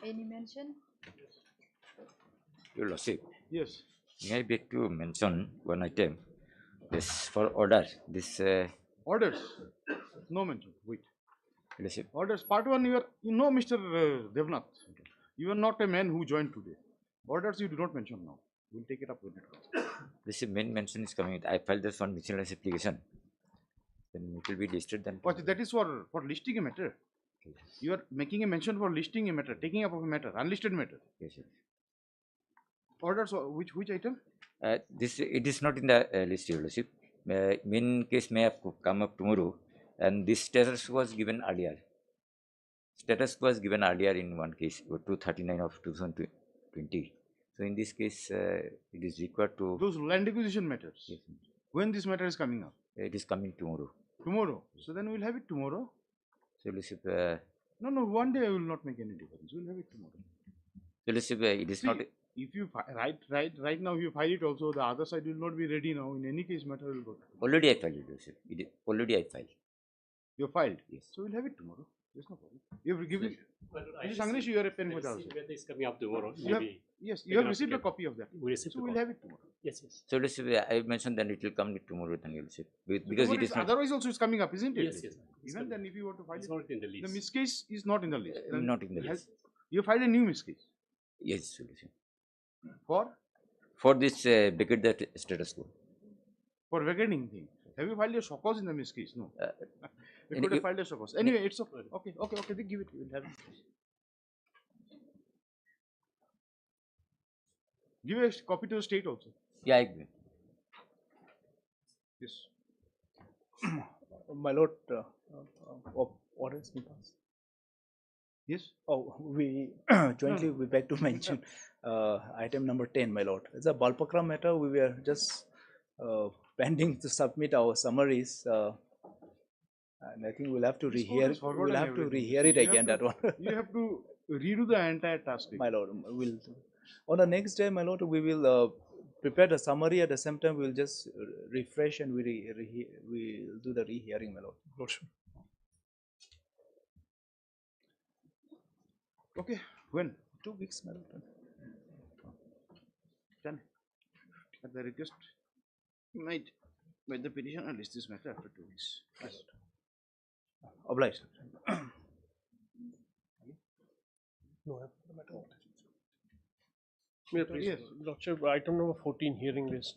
Any mention? Your Lordship, Yes. may I beg to mention one item? This for order. This Orders. No mention. Wait. Lordship. Orders. Part 1, you know, Mr. Devnath, you are not a man who joined today. Orders you do not mention now. We'll take it up when it comes. This main mention is coming. I filed this one miscellaneous application. Then it will be listed. Then But that is for listing a matter. You are making a mention for listing a matter, taking up of a matter, unlisted matter. yes, yes. Orders, which item? This it is not in the list, Your Lordship. Main case may have come up tomorrow, and this status was given earlier. Status was given earlier in one case, 239 of 2020. So in this case, it is required to. Those land acquisition matters. Yes, When this matter is coming up? it is coming tomorrow. Tomorrow. So then we'll have it tomorrow. So Your Lordship, No, one day I will not make any difference. We'll have it tomorrow. Your Lordship, it is See, not. if you right now you file it also, the other side will not be ready now. In any case, matter will go. Already I filed, Your Lordship. It is already I filed. You filed? Yes. So we'll have it tomorrow. There's no problem. You have given. Sangesh, you are a pen with us. Whether it's coming up tomorrow, You have, maybe. yes, you have received a copy of that. We received So the we'll copy. have it tomorrow. Yes, yes. So Your Lordship, I mentioned that it will come tomorrow, then Your Lordship, because Tomorrow it is not. otherwise also it's coming up, isn't it? Yes, yes. It's Even coming. then, if you want to file It's it, not in the list. the miscase is not in the list. Then Not in the you list. You filed a new miscase Yes, Your Lordship. for this vacate the status quo. vacating thing. Have you filed a show cause in the miscase? No. We and could have you- filed a show cause. Anyway, it's okay. Okay. They give it. We'll have it. Give a copy to the state also. Yeah, I agree. Yes. My lord, what has been passed? Yes. Oh, we jointly we beg to mention item number 10, my lord. It's a Balpakram matter. We were just pending to submit our summaries, and I think we'll have to This rehear. code is forward We'll and have to everything. rehear it You have again. to- That one, You have to redo the entire task. my lord. Will on the next day, my lord, we will prepare the summary. At the same time, we'll just refresh and we'll do the rehearing, my lord. Okay. When? 2 weeks, my lord. Done. At the request, might the petitioner list this matter after 2 weeks. Yes. Obliged. Yeah, please. Yes. Lordship, item number 14, hearing list.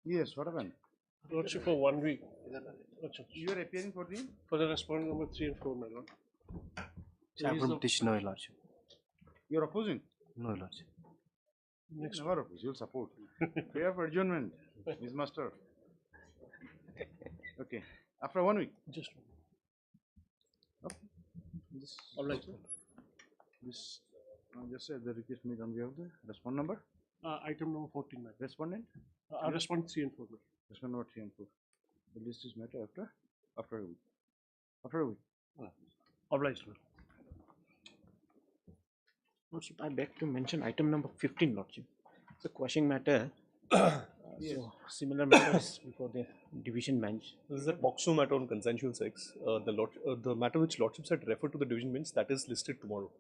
Yes. What happened? Lordship, for 1 week. Lordship, You are appearing for the. for the respondent number 3 and 4, my lord. There is no- petition, no, Your Lordship. You are opposing. No, Your Lordship. Next Never oppose. You will support. Prayer for adjournment, Miss Master. Okay. After 1 week. Just This. Obliged. This. Just say the request made on behalf of the respond number. item number 14, my lord. Respondent. Respondent 3 and 4, my lord. Respond number 3 and 4. The list is matter after a week. After a week. Obliged, my lord. Lordship, I beg to mention item number 15, Lordship. It's a quashing matter. So similar matters before the division bench. This is a POXO matter on consensual sex. The matter which Lordships had referred to the division bench, that is listed tomorrow.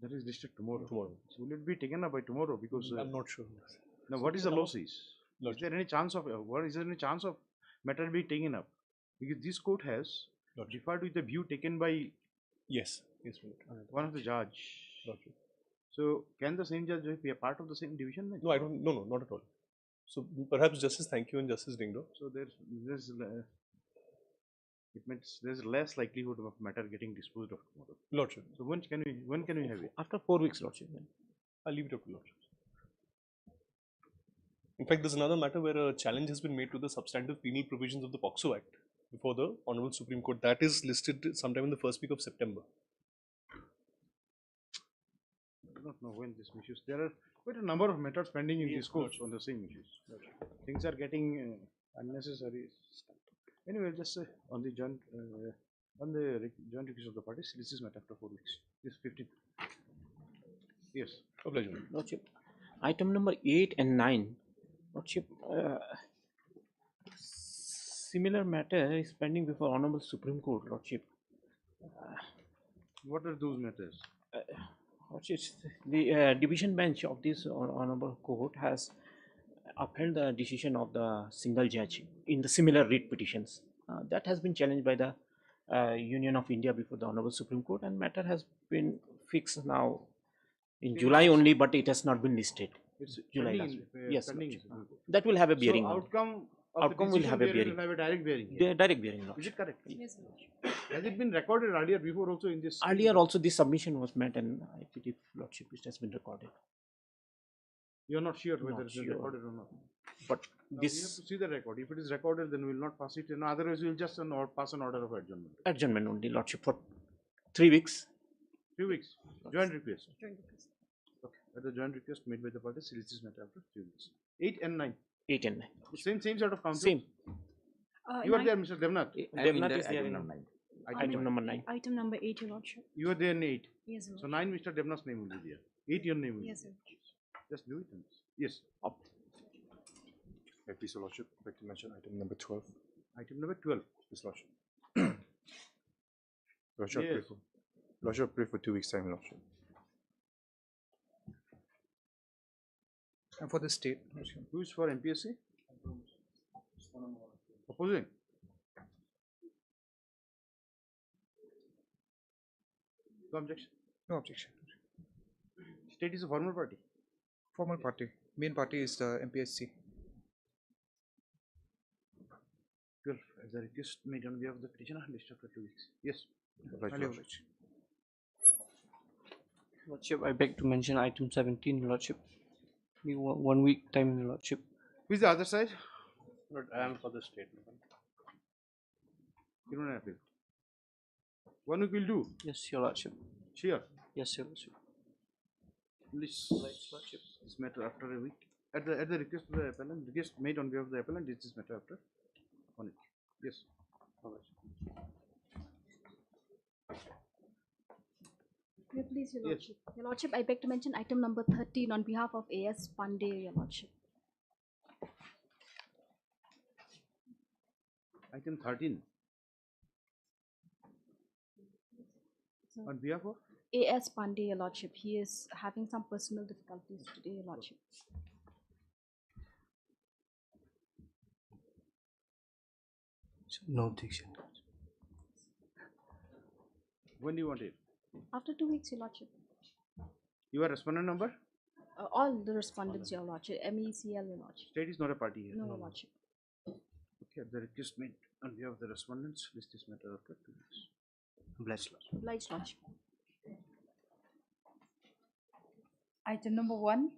That is listed tomorrow. Tomorrow. So will it be taken up by tomorrow? Because I'm not sure. now what is the law says? Is Lordship. there any chance of matter being taken up? Because this court has Lordship. deferred with the view taken by Yes. Yes, my lord. one of the judge. Lordship. So can the same judge be a part of the same division bench? No, I don't. No, not at all. So perhaps Justice Thank You and Justice Dingdo. So it means there's less likelihood of matter getting disposed of tomorrow. Lordship. So when can we have it? After 4 weeks, Lordship. I'll leave it up to Lordship. In fact, there's another matter where a challenge has been made to the substantive penal provisions of the POXO Act before the Honorable Supreme Court. That is listed sometime in the first week of September. I don't know when this issues. There are quite a number of matters pending in this court on the same issues. Things are getting unnecessary. Anyway, just say on the joint request of the parties, this is matter after 4 weeks. This 15. Yes. Obliged. Lordship, item number 8 and 9. Lordship, similar matter is pending before Honorable Supreme Court, Lordship. What are those matters? Lordship, the division bench of this Honorable Court has upheld the decision of the single judge in the similar writ petitions. That has been challenged by the Union of India before the Honorable Supreme Court, and matter has been fixed now in July only, but it has not been listed. It's July pending last in, week. Yes, pending Lordship. in Supreme Court. That will have a bearing. So on it. outcome of Outcome the will decision have a there bearing. will have a direct bearing. The direct bearing. Is Lordship. it correct? Yes, Lordship. Has it been recorded earlier before also in this? Earlier also this submission was met, and I believe, Lordship, it has been recorded. You are not sure whether Not it's been sure. recorded or not. But Now we have this to see the record. If it is recorded, then we will not pass it. And otherwise, we will just pass an order of adjournment. adjournment only, Lordship, for 3 weeks. 3 weeks. Joint request. Joint request. Okay. At the joint request made by the parties, release this matter after 3 weeks. 8 and 9. 8 and 9. Same sort of counsel. Same. You are there, Mr. Devnath. I am in Devnath the is there item in number 9. item number 9. Item number 8, Your Lordship. You are there in 8. Yes, So Lordship. 9, Mr. Devnath's name will be there. 8, your name will Yes, be Lordship. there. Just do it. Yes. Please, Your Lordship, I'd like to mention item number 12. Item number 12. Please, Lordship. Lordship, Yes. pray for 2 weeks' time, Lordship. And for the state, Lordship. Who is for MPSC? Opposing? No objection. No objection. State is a formal party. Formal party. Main party is the MPSC. 12. As the request made on behalf of the petitioner, list after 2 weeks. Yes. Obliged, Highly Lordship. obliged. Lordship, I beg to mention item 17, Lordship. Me 1 week time, Lordship. Who is the other side? But I am for the statement. You don't appeal. 1 week will do. Yes, Your Lordship. Sure. Yes, Your Lordship. List Lordship. this matter after a week. At the request of the appellant, request made on behalf of the appellant, this matter after 1 week. Yes. May it please, Your Yes. Lordship. Your Lordship, I beg to mention item number 13 on behalf of A.S. Pandey, Your Lordship. Item 13. On behalf of? A.S. Pandey, Your Lordship. He is having some personal difficulties today, Your Lordship. No objection. When do you want it? After 2 weeks, Your Lordship. Your respondent number? All the respondents, Your Lordship. MECL, Your Lordship. State is not a party here. No, Your Lordship. Okay, the request made on behalf of the respondents, list this matter after 2 weeks. Obliged, Lordship. Obliged, Lordship. Item number 1,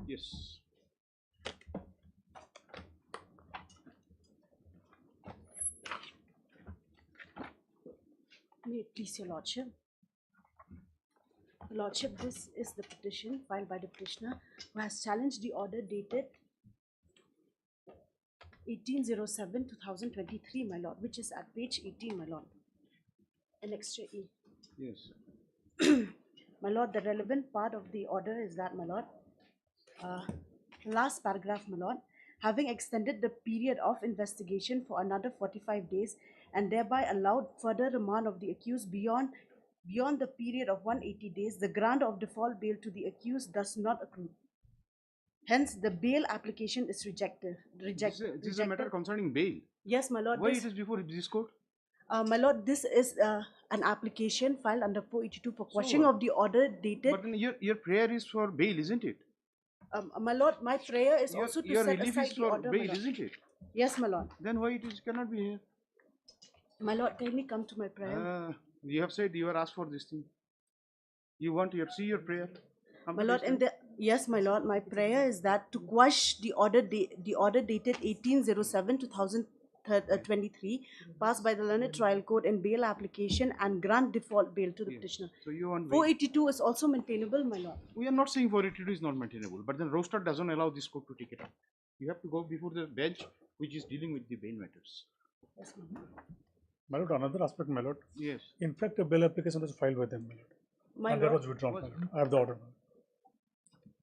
Yes. May it please your lordship. Your lordship, this is the petition filed by the petitioner who has challenged the order dated 1807-2023, my lord, which is at page 18, my lord. Annexure E. Yes. My lord, the relevant part of the order is that, my lord, last paragraph, my lord, having extended the period of investigation for another 45 days and thereby allowed further remand of the accused beyond the period of 180 days, the grant of default bail to the accused does not accrue. Hence, the bail application is rejected. This is a matter concerning bail. Yes, my lord. Why it is before this court? My lord, this is an application filed under 482 for quashing of the order dated. But then your prayer is for bail, isn't it? My lord, my prayer is also to your set relief aside is the for order, bail, my lord. isn't it? Yes, my lord. Then why it is cannot be here? My lord, kindly come to my prayer. You have said you are asked for this thing. You want to see your prayer. Come My to lord, this in the yes, my lord, my prayer is that to quash the order dated 1807-2023, passed by the learned trial court in bail application and grant default bail to the petitioner. So you want bail. 482 is also maintainable, my lord. We are not saying 482 is not maintainable, but then roster doesn't allow this court to take it up. You have to go before the bench which is dealing with the bail matters. Yes, my lord. My lord, another aspect, my lord. Yes. In fact, a bail application was filed by them, my lord. My and lord, that was withdrawn, my lord. I have the order.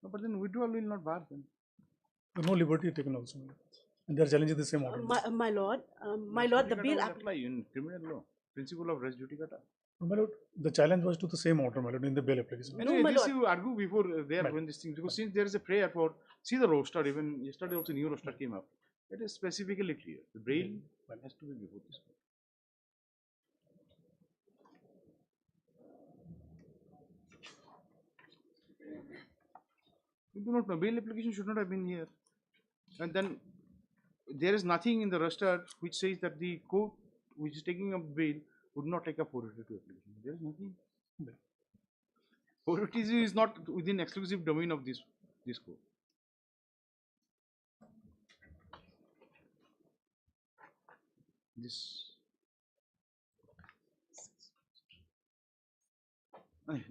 No, but then withdrawal will not bar them. No liberty taken also, my lord. And they are challenging the same order. My lord, the bail apply in criminal law, principle of res judicata. My lord, the challenge was to the same order, my lord, in the bail application. Anyway, no, this you argue before there when this thing, because since there is a prayer for, see the roster, even yesterday also new roster came up. It is specifically clear. The bail has to be before this court. You do not know, bail application should not have been here. And then there is nothing in the roster which says that the court which is taking up bail would not take up 482 application. There is nothing. 482 is not within exclusive domain of this court.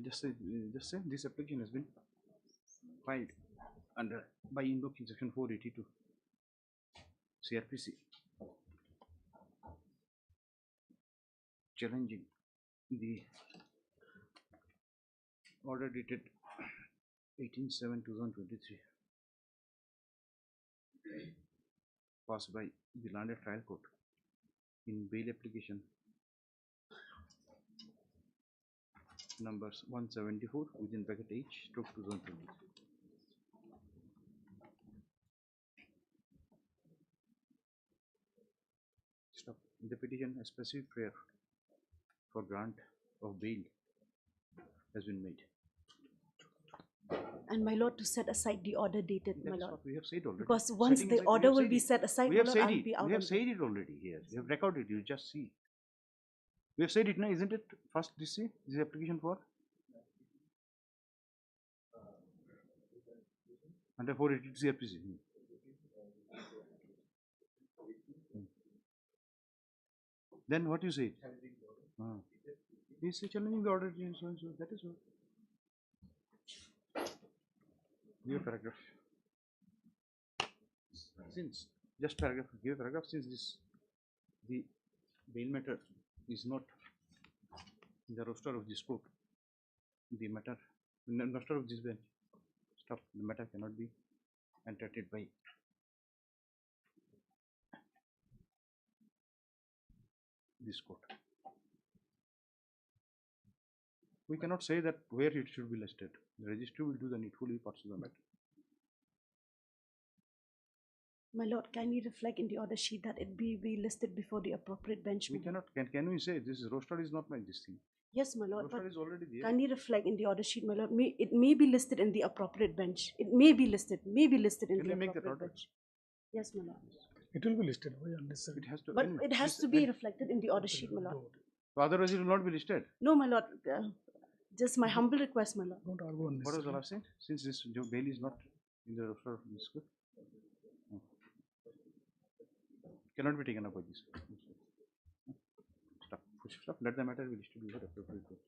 Just say this application has been filed under by invoking section 482 CRPC, challenging the order dated 18/7/2023 passed by the landed trial court in bail application numbers 174 within bracket H stroke 2023. Stop. In the petition, a specific prayer for grant of bail has been made. and my lord, to set aside the order dated, my lord. What we have said already. Because once the order will be set aside, we my have lord, said I will it. be out. We have said it already here. We have recorded. You just see. We have said it now, isn't it? First, this application for under 482 CRPC. Then what you say? He is challenging the order change, so and so. That is what. Give a paragraph. Since just paragraph, give a paragraph. Since the bail matter is not in the roster of this court, the matter in the roster of this bench. Stop. The matter cannot be entertained by this court. We cannot say that where it should be listed. The registry will do the needful parts of the matter. My lord, kindly reflect in the order sheet that it be listed before the appropriate bench. We cannot. Can we say this roster is not like this thing? Yes, my lord. Roster is already there. Kindly reflect in the order sheet, my lord. It may be listed in the appropriate bench. It may be listed. May be listed in the appropriate bench. Yes, my lord. It will be listed. Why unnecessary? It has to. But anyway, it has this- to be reflected in the order sheet, my lord. So otherwise, it will not be listed. No, my lord. Just my humble request, my lord. Don't argue What was the unnecessary. last thing? Since this bail is not in the roster of this court, cannot be taken up by this court. Stop. Push stop. Let the matter be listed before appropriate court.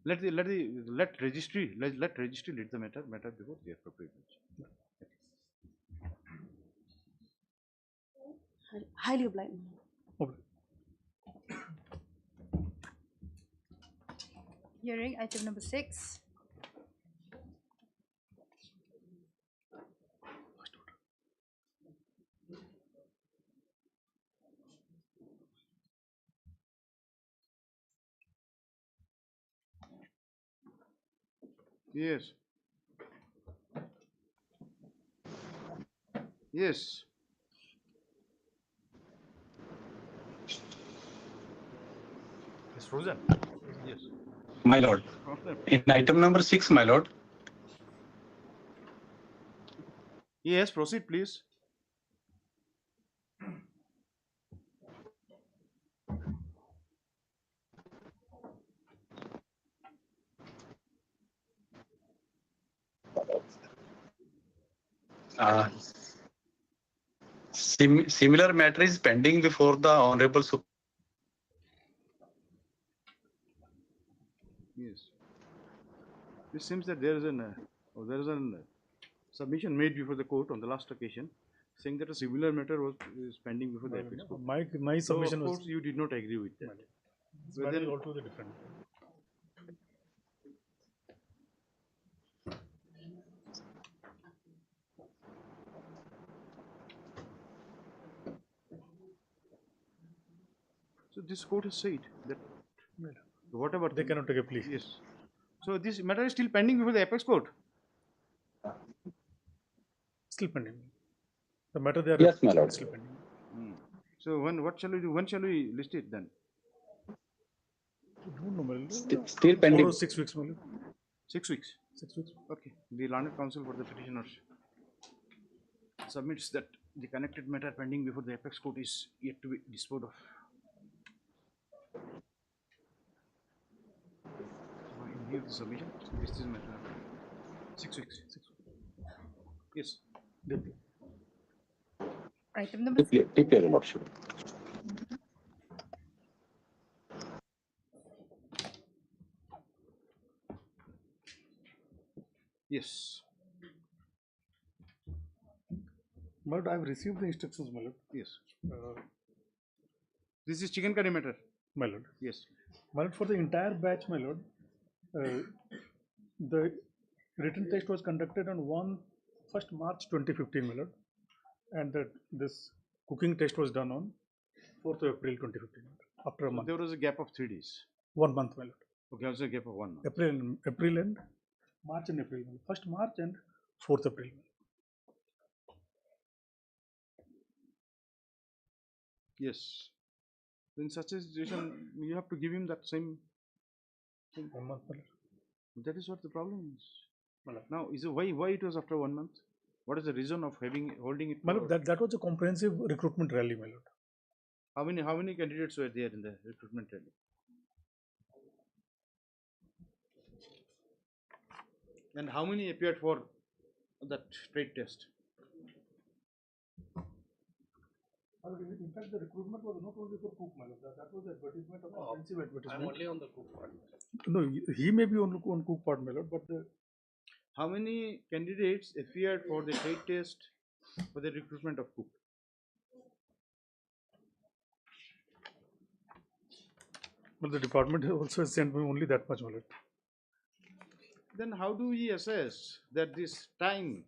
Let registry lead the matter before the appropriate court. Highly obliged. Okay. Hearing item number 6. Yes. Yes. It's frozen. Yes. My lord. In item number 6, my lord. Yes, proceed, please. Similar matter is pending before the Honorable Supreme. Yes. It seems that there is an submission made before the court on the last occasion, saying that a similar matter is pending before the apex court. My So submission of was. course you did not agree with that. It's But then, altogether different. so this court has said that whatever They cannot take a plea. Yes. So this matter is still pending before the apex court. Still pending. The matter they are. Yes, my lord. Still pending. So what shall we do? When shall we list it then? I don't know, my lord. Still 4 pending. or 6 weeks, my lord. 6 weeks. 6 weeks. Okay. The learned counsel for the petitioners submits that the connected matter pending before the apex court is yet to be disposed of. So in view of the submission, this is matter 6 weeks. 6 weeks. Yes. Item number Take your lordship. Yes. My lord, I have received the instructions, my lord. Yes. This is chicken curry matter. My lord. Yes. My lord, for the entire batch, my lord, the written test was conducted on 1st March 2015, my lord, and this cooking test was done on 4th of April 2015. After a month. There was a gap of 3 days. 1 month, my lord. Okay, also a gap of 1 month. April and March and April. 1st March and 4th April. Yes. In such a situation, you have to give him that same thing. 1 month, my lord. That is what the problem is. Now, is it why it was after 1 month? What is the reason of holding it? My lord, that was a comprehensive recruitment rally, my lord. How many candidates were there in the recruitment rally? And how many appeared for that trade test? In fact, the recruitment was not only for cook, my lord. That was advertisement, a comprehensive advertisement. I'm only on the cook part. No, he may be on cook part, my lord, but how many candidates appeared for the trade test for the recruitment of cook? But the department also has sent me only that much, my lord. Then how do we assess that this time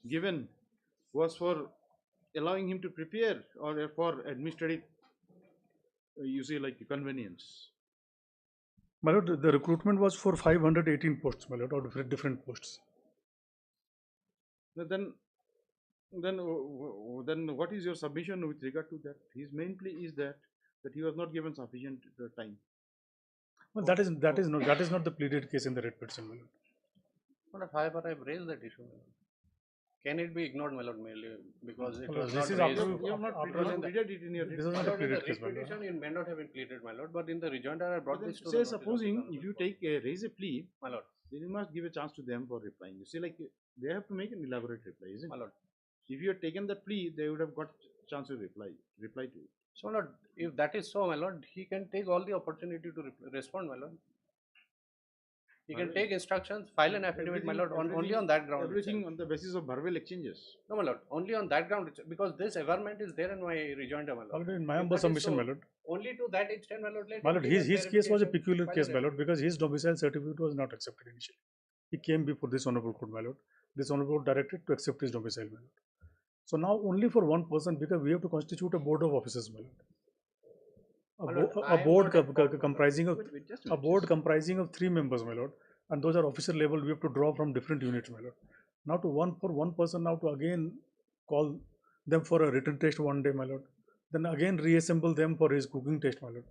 given was for allowing him to prepare or for administrative, you say, like convenience? My lord, the recruitment was for 518 posts, my lord, or different posts. Then what is your submission with regard to that? His main plea is that he was not given sufficient time. Well, that is not the pleaded case in the writ petition, my lord. But I've raised that issue. can it be ignored, my lord, merely because it Well, was this not is raised? after You have not after pleaded, pleaded it in your this is My not a lord, in the pleaded case, my lord. repetition, it may not have been pleaded, my lord, but in the rejoinder, I brought But then this to say the notice of the supposing Honorable if you Court. take raise a plea, My lord, then you must give a chance to them for replying. You see, like they have to make an elaborate reply, isn't my it? lord. If you had taken that plea, they would have got chance to reply to it. So, my lord, if that is so, my lord, he can take all the opportunity to respond, my lord. He can take instructions, file an affidavit, my lord, only on that ground. Everything itself. on the basis of verbal exchanges. No, my lord, only on that ground, because this averment is there in my rejoinder, my lord. Already in my If humble that is submission, so, my lord. only to that extent, my lord. Let My him lord, give his case was a clarification, peculiar file case, an my lord, affidavit. because his domicile certificate was not accepted initially. He came before this honorable court, my lord. This honorable court directed to accept his domicile, my lord. So now only for one person, because we have to constitute a board of officers, my lord. A board comprising of comprising of 3 members, my lord, and those are officer level. We have to draw from different units, my lord. Now to one person, now to again call them for a written test one day, my lord. Then again reassemble them for his cooking test, my lord.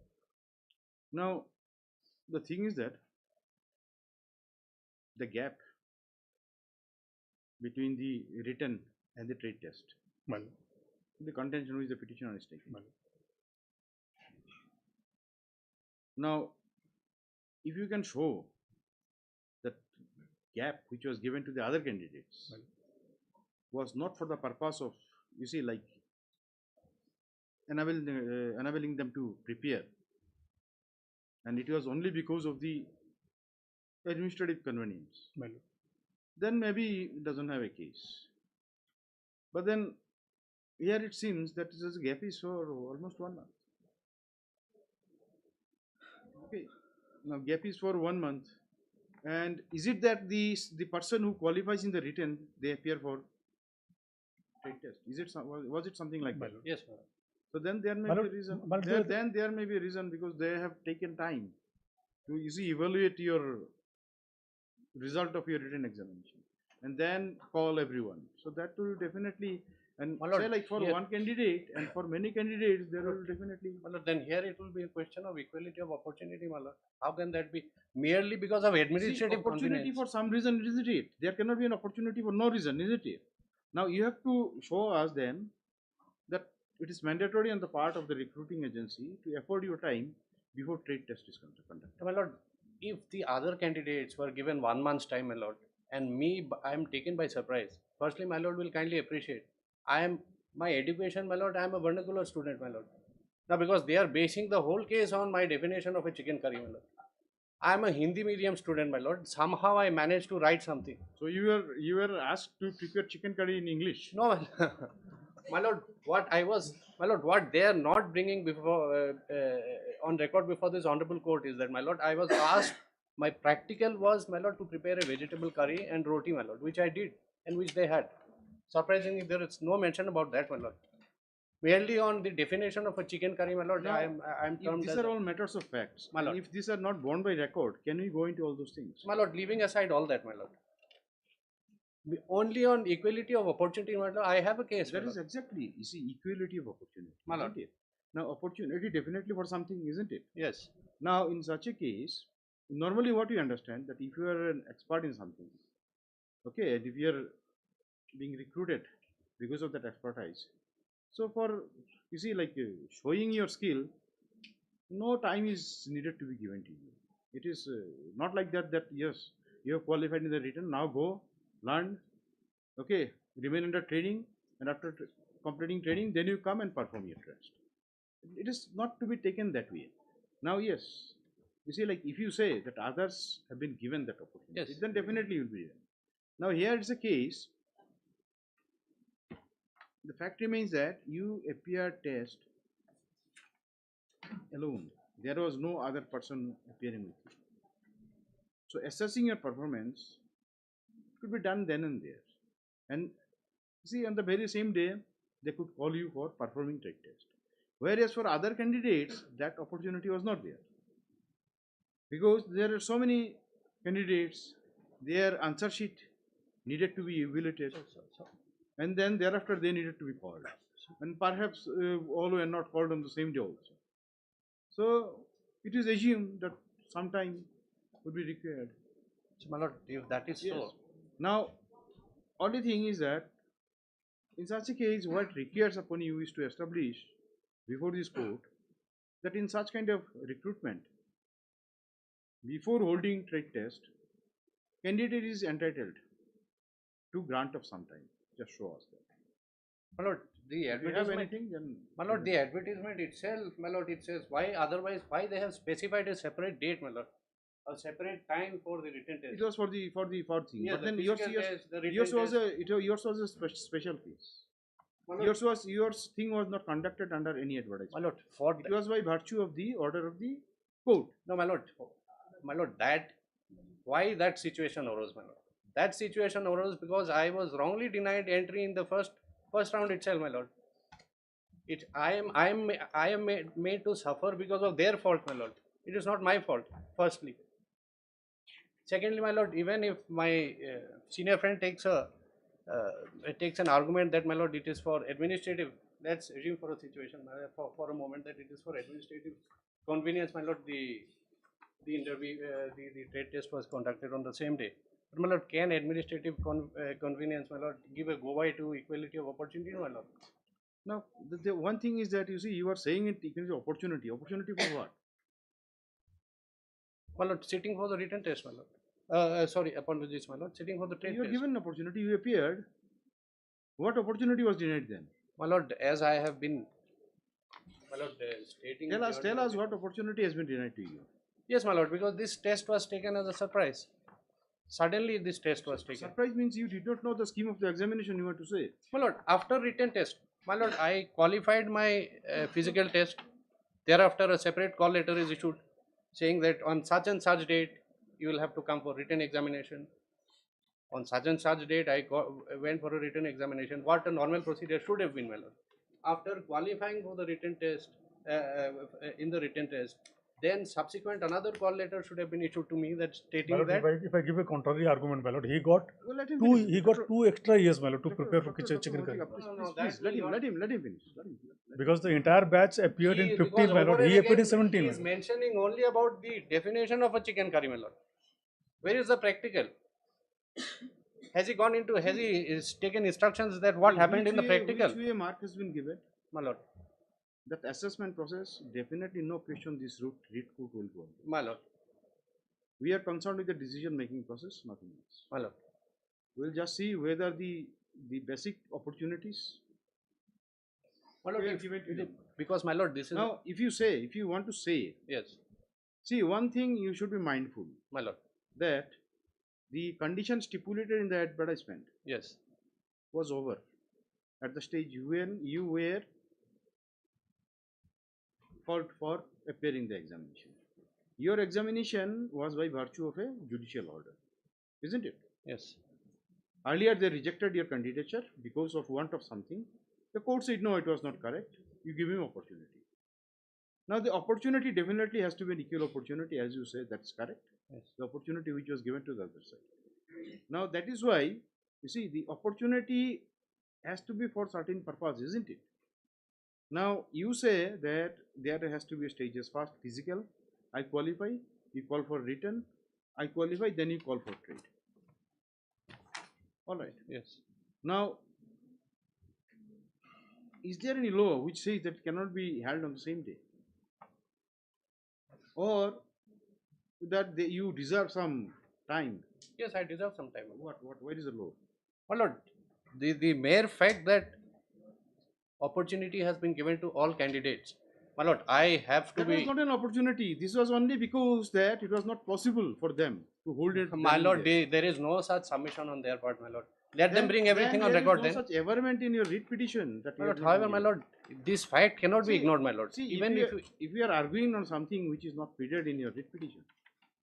Now, the thing is that the gap between the written and the trade test, my lord, the contention which the petitioner is taking. My lord. Now, if you can show that gap which was given to the other candidates was not for the purpose of, you see, like enabling them to prepare, and it was only because of the administrative convenience, My lord. then maybe it doesn't have a case. But then here it seems that this gap is for almost 1 month. Okay, now gap is for 1 month, and is it that the person who qualifies in the written, they appear for trade test? Is it was it something like that? Yes, sir. So then there may be a reason. Then there may be a reason because they have taken time to, you see, evaluate your result of your written examination and then call everyone. So that will definitely, and My lord, say like for here- one candidate and for many candidates, there will definitely. My lord, then here it will be a question of equality of opportunity, my lord. How can that be merely because of administrative See, opportunity convenience? for some reason, isn't it? There cannot be an opportunity for no reason, isn't it? Now you have to show us then that it is mandatory on the part of the recruiting agency to afford your time before trade test is conducted. My lord, if the other candidates were given 1 month's time, my lord, and me, I am taken by surprise. Firstly, my lord will kindly appreciate. My education, my lord, I am a vernacular student, my lord. Now, because they are basing the whole case on my definition of a chicken curry, my lord. I am a Hindi medium student, my lord. Somehow I managed to write something. So you were asked to prepare chicken curry in English. No, my lord, what they are not bringing before on record before this honorable court is that, my lord, I was asked, my practical was, my lord, to prepare a vegetable curry and roti, my lord, which I did and which they had. Surprisingly, there is no mention about that, my lord. Merely on the definition of a chicken curry, my lord, Now, I am termed these as are all matters of facts. My lord. If these are not borne by record, can we go into all those things? my lord, leaving aside all that, my lord. Only on equality of opportunity, my lord, I have a case. That my is lord. exactly, you see, equality of opportunity, My isn't lord. it? Now, opportunity definitely for something, isn't it? Yes. Now, in such a case, normally what you understand that if you are an expert in something, okay, and if you are being recruited because of that expertise, so for, you see, like showing your skill, no time is needed to be given to you. It is not like that, yes, you have qualified in the written, now go, learn, okay, remain under training, and after completing training, then you come and perform your test. It is not to be taken that way. Now, yes, you see, like if you say that others have been given that opportunity, Yes. then definitely you will be there. Now, here it's a case. The fact remains that you appear test alone. There was no other person appearing with you. So, assessing your performance could be done then and there. And see, on the very same day, they could call you for performing trade test. Whereas for other candidates, that opportunity was not there. Because there are so many candidates, their answer sheet needed to be evaluated, and then thereafter they needed to be called. And perhaps all were not called on the same day also. So it is assumed that some time would be required. So, my lord, if that is Yes. so, Now, only thing is that In such a case, what requires upon you is to establish before this court that in such kind of recruitment, before holding trade test, candidate is entitled to grant of some time. Just show us that. My lord, the If you have advertisement, anything, then my lord, the advertisement itself, my lord, it says why otherwise, why they have specified a separate date, my lord, a separate time for the written test. it was for the thing. Yeah, But the then physical test, the written yours was test. yours was a special case. My lord, Yours thing was not conducted under any advertisement. my lord, for It was by virtue of the order of the court. no, my lord, that why that situation arose, my lord. That situation arose because I was wrongly denied entry in the first round itself, my lord. I am made to suffer because of their fault, my lord. It is not my fault. Firstly, secondly, my lord, even if my senior friend takes an argument that, my lord, it is for administrative. Let's assume for a situation, my lord, for a moment, that it is for administrative convenience, my lord. The interview, the trade test was conducted on the same day. But, my lord, can administrative convenience, my lord, give a go by to equality of opportunity, my lord? Now, the one thing is that you see, you are saying it equals opportunity. Opportunity for what? My lord, sitting for the written test, my lord. Sorry, apologies, my lord. Sitting for the trade You are test. given an opportunity. You appeared. What opportunity was denied then? My lord, as I have been, my lord, stating. Tell us what opportunity has been denied to you. Yes, my lord, because this test was taken as a surprise. Suddenly, this test was taken. Surprise means you did not know the scheme of the examination, you want to say. My lord, after written test, my lord, I qualified my physical test. Thereafter, a separate call letter is issued saying that on such and such date, you will have to come for written examination. On such and such date, I went for a written examination. What a normal procedure should have been, my lord. After qualifying for the written test, in the written test, then subsequent another call letter should have been issued to me that stating Lord, that. if I give a contrary argument, my lord, he got Well, let him two. finish. He got 2 extra years, my lord, to Doctor- prepare for Doctor- chicken Doctor curry. Motika, please, let him finish. Because the entire batch appeared in 15, Because my lord. over and He appeared in again, 17. He my is lord. mentioning only about the definition of a chicken curry, my lord. Where is the practical? Has he gone into? Has he taken instructions that what happened in the practical? Which way mark has been given? My lord. That assessment process, definitely no question this route read court will go on. My lord. We are concerned with the decision making process, nothing else. My lord. We'll just see whether the basic opportunities. My lord, because my lord, this is now if you want to say, yes. See, one thing you should be mindful, my lord, that the condition stipulated in the advertisement, yes, was over at the stage when you were called for appearing the examination. Your examination was by virtue of a judicial order, isn't it? Yes. Earlier they rejected your candidature because of want of something. The court said no, it was not correct. You give him opportunity. Now the opportunity definitely has to be an equal opportunity, as you say, that's correct. Yes. The opportunity which was given to the other side. Now that is why, you see, the opportunity has to be for certain purpose, isn't it? Now you say that there has to be stages. First physical, I qualify, you call for written, I qualify, then you call for trade. Alright. Yes. Now, is there any law which says that cannot be held on the same day? Or that you deserve some time? Yes, I deserve some time. Where is the law? My lord, the mere fact that opportunity has been given to all candidates, my lord, I have to that be. That was not an opportunity. This was only because that it was not possible for them to hold it. My lord, there is no such submission on their part, my lord. Let them bring everything on record. There is no such averment in your writ petition. That my lord, however, my lord, this fact cannot be ignored, my lord. See, even if we are arguing on something which is not pleaded in your writ petition,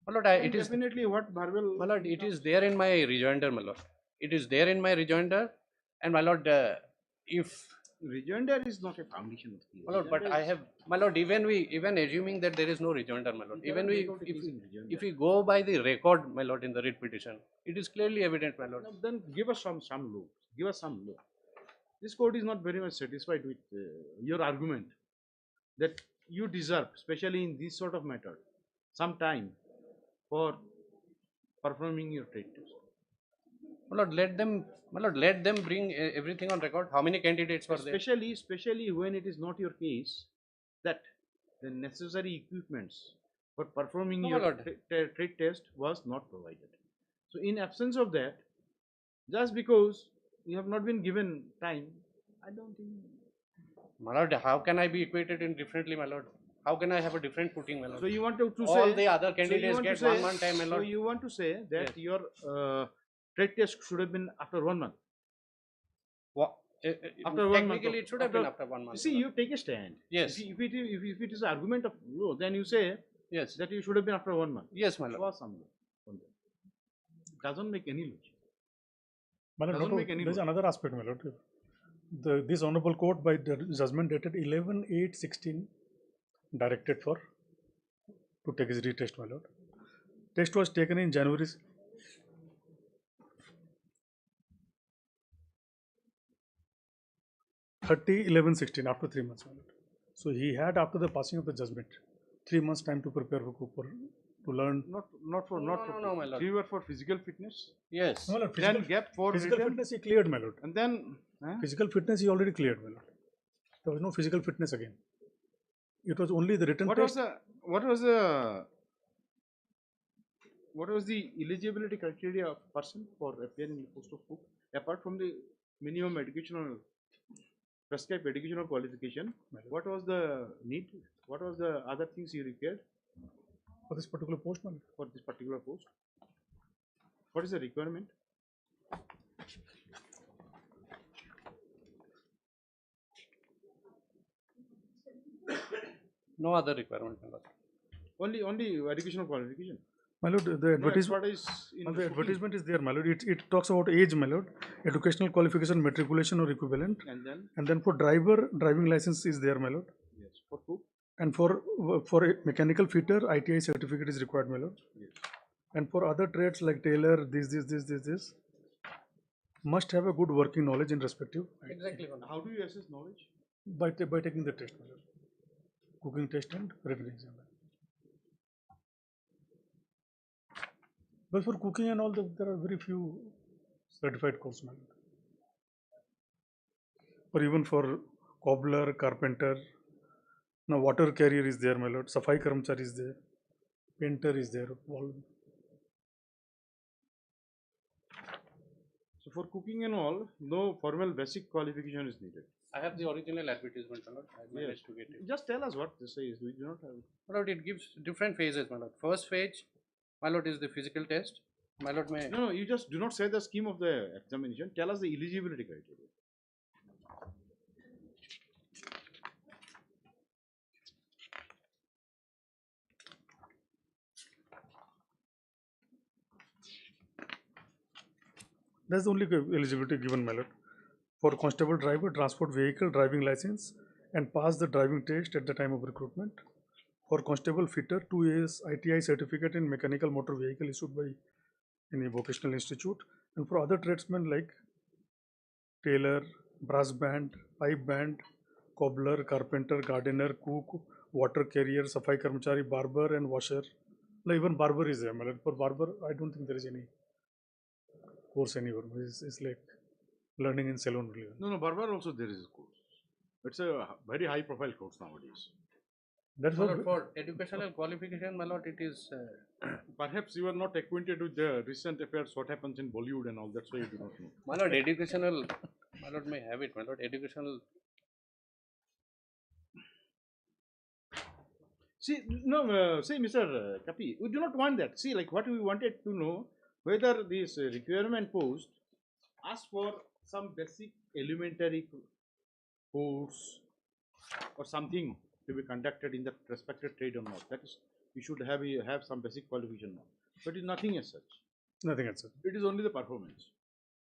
my lord, it is definitely what Bharwell. My lord, it is there in my rejoinder, my lord. It is there in my rejoinder, and my lord, if rejoinder is not a foundation of the. My lord, but I have, my lord, even assuming that there is no rejoinder, my lord, even if we go by the record, my lord, in the writ petition, it is clearly evident, my lord. Now, then give us some law. Give us some law. This court is not very much satisfied with your argument that you deserve, especially in this sort of matter, some time for performing your trade test. My lord, let them, my lord, let them bring everything on record. How many candidates were there? Especially when it is not your case that the necessary equipments for performing No, my your lord. trade test was not provided. So in absence of that, just because you have not been given time, I don't think. My lord, how can I be equated in differently, my lord? How can I have a different footing, my lord? So you want to say all the other so you candidates want to get say- 1 month time, my So lord. you want to say that Yes. your trade test should have been after 1 month. What? After 1 month. Technically, it should have been after 1 month. See, my you lord. take a stand. Yes. If it is an argument of law, then you say Yes. that you should have been after 1 month. Yes, my lord. Was some law on that. Doesn't make any logic. My lord, Doesn't make any there's logic. another aspect, my lord. This honorable court by the judgment dated 11/8/16 directed for to take his retest, my lord. Test was taken in January 30/11/16 after 3 months, my lord. So he had, after the passing of the judgment, 3 months time to prepare for Cooper to learn. No, my lord. 3 were for physical fitness. Yes. No, my lord, Then gap for physical written, fitness he cleared, my lord. and then Physical fitness he already cleared, my lord. There was no physical fitness again. It was only the written what test. what was the eligibility criteria of person for appearing in the post of cook apart from the minimum educational prescribed educational qualification? What was the need? What was the other things you required For this particular post, my lord. for this particular post? What is the requirement? No other requirement, my lord. Only educational qualification. My lord, the advertisement is there, my lord. It talks about age, my lord, educational qualification, matriculation or equivalent, And then for driver, driving license is there, my lord. yes, for cook. And for a mechanical fitter, ITI certificate is required, my lord. Yes. And for other trades like tailor, this, must have a good working knowledge in respective Exactly, my lord. How do you assess knowledge? by taking the test, my lord. Cooking test and written exam. But for cooking and all, there are very few certified courses, my lord. Or even for cobbler, carpenter. Now water carrier is there, my lord. Safai Karamchari is there. Painter is there. So for cooking and all, no formal basic qualification is needed. I have the original advertisement, my lord. I managed to get it. Just tell us what this says. We do not have. My lord, it gives different phases, my lord. First phase, my lord, is the physical test. My lord may. No, you just do not say the scheme of the examination. Tell us the eligibility criteria. That's the only eligibility given, my lord. For constable driver, transport vehicle, driving license, and pass the driving test at the time of recruitment. For constable fitter, 2 years ITI certificate in mechanical motor vehicle issued by any vocational institute. And for other tradesmen like tailor, brass band, pipe band, cobbler, carpenter, gardener, cook, water carrier, safai karmachari, barber, and washer. Like even barber is there. For barber, I don't think there is any course anywhere. It's like learning in salon. Really. No, barber also there is a course. It's a very high profile course nowadays. That's My what. lord, for educational qualification, my lord, it is. Perhaps you are not acquainted with the recent affairs, what happens in Bollywood and all. That's why you do not know. My lord, educational. My lord may have it, my lord. Educational. See, no, see, Mr. Kapi, we do not want that. See, like what we wanted to know whether this requirement post asks for some basic elementary course or something to be conducted in the respected trade or not. That is, you should have some basic qualification now. But it is nothing as such. Nothing as such. It is only the performance.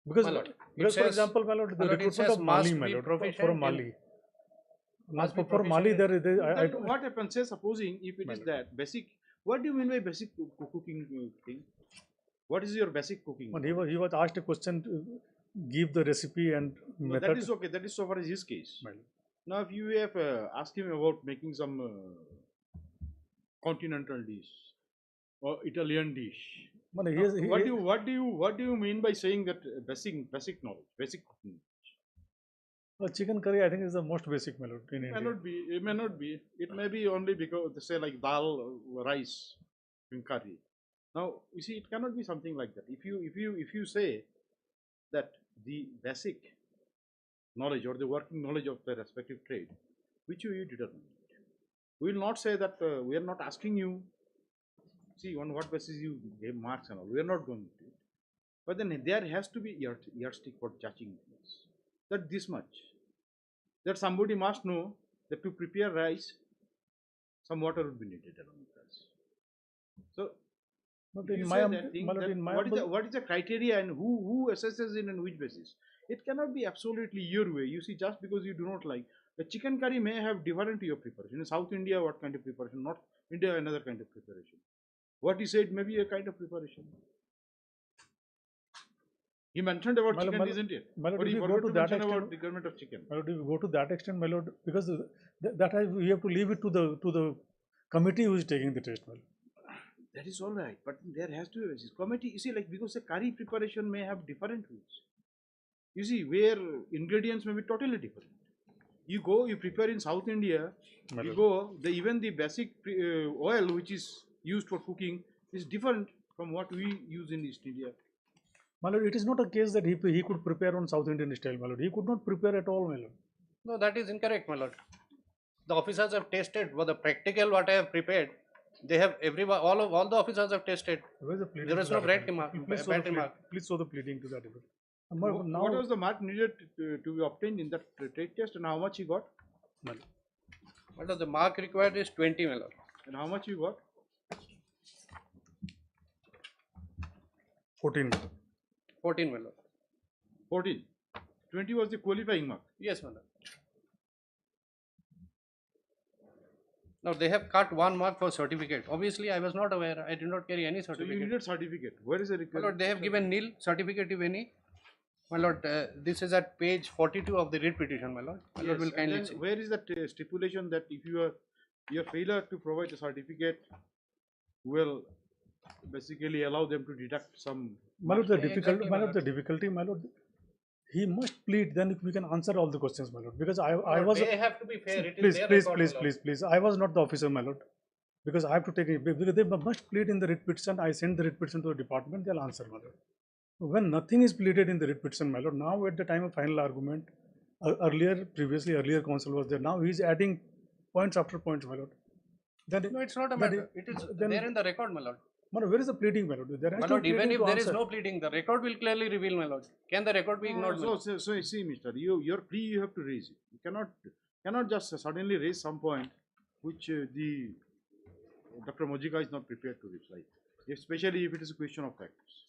Because, My lord, because it for says- example, my lord, the my lord, it recruitment says of Mali, must my be lord, proficient for in- Mali. must be For Mali, proficient there, I Then don't. what happens? Say, supposing if it is that basic, what do you mean by basic cooking thing? What is your basic cooking? When he was asked a question to give the recipe and No, method. that is okay. That is so far as his case. My lord. Now, if you have asked him about making some continental dish or Italian dish But what do you mean by saying that basic knowledge, basic cooking? Well, chicken curry, I think, is the most basic meal in India. It may not be. It may be only because they say like dal, rice, and curry. Now you see, it cannot be something like that. If you say that the basic knowledge or the working knowledge of the respective trade, which you determine, we will not say that we are not asking you. See on what basis you gave marks and all. We are not going to. But then there has to be yardstick for judging things. That this much. That somebody must know that to prepare rice, some water would be needed along with rice. So, But you in say my, that thing, my lord, that in my what is the criteria and who assesses it and which basis? It cannot be absolutely your way. You see, just because you do not like the chicken curry may have different your preparation. In South India, what kind of preparation? North India, another kind of preparation. What he said may be a kind of preparation. He mentioned about chicken, isn't it? My lord, But if he you go forgot to to that mention extent, about the government of chicken. my lord, if you go to that extent, my lord, because we have to leave it to the committee who is taking the test, my lord. That is all right, but there has to be a basis. Committee, you see, like because the curry preparation may have different rules. You see, where ingredients may be totally different. You go, you prepare in South India, you go, even the basic oil which is used for cooking is different from what we use in East India. My lord, it is not a case that he could prepare on South Indian style, my lord. He could not prepare at all, my lord. No, that is incorrect, my lord. The officers have tested for the practical what I have prepared. They have all the officers have tested. Where is the pleading? There is no bad remark. Please show the pleading to that effect. What was the mark needed to be obtained in that trade test and how much he got? What was the mark required is 20, my lord. And how much you got? 14. 14, my lord. 14. 20 was the qualifying mark. Yes, my lord. Now they have cut 1 mark for certificate. Obviously, I was not aware. I did not carry any certificate. So you needed certificate. Where is the My requirement? lord, they have given nil certificate if any. My lord, this is at page 42 of the writ petition, my lord. My lord will kindly see. Where is that stipulation that if your failure to provide a certificate will basically allow them to deduct some? My lord, the difficulty, my lord, he must plead, then we can answer all the questions, my lord. Because I was. They have to be fair. It is their record, Please. I was not the officer, my lord. Because I have to take it. Because they must plead in the writ petition. I send the writ petition to the department, they'll answer, my lord. When nothing is pleaded in the writ petition, my lord, now at the time of final argument, earlier counsel was there. Now he is adding points after points, my lord. No, it's not a matter. It is there in the record, my lord. My lord, where is the pleading, my lord? My lord, even if there is no pleading, the record will clearly reveal, my lord. Can the record be ignored? So see, mister, your plea you have to raise it. You cannot just suddenly raise some point which the Dr. Mojika is not prepared to reply, especially if it is a question of facts.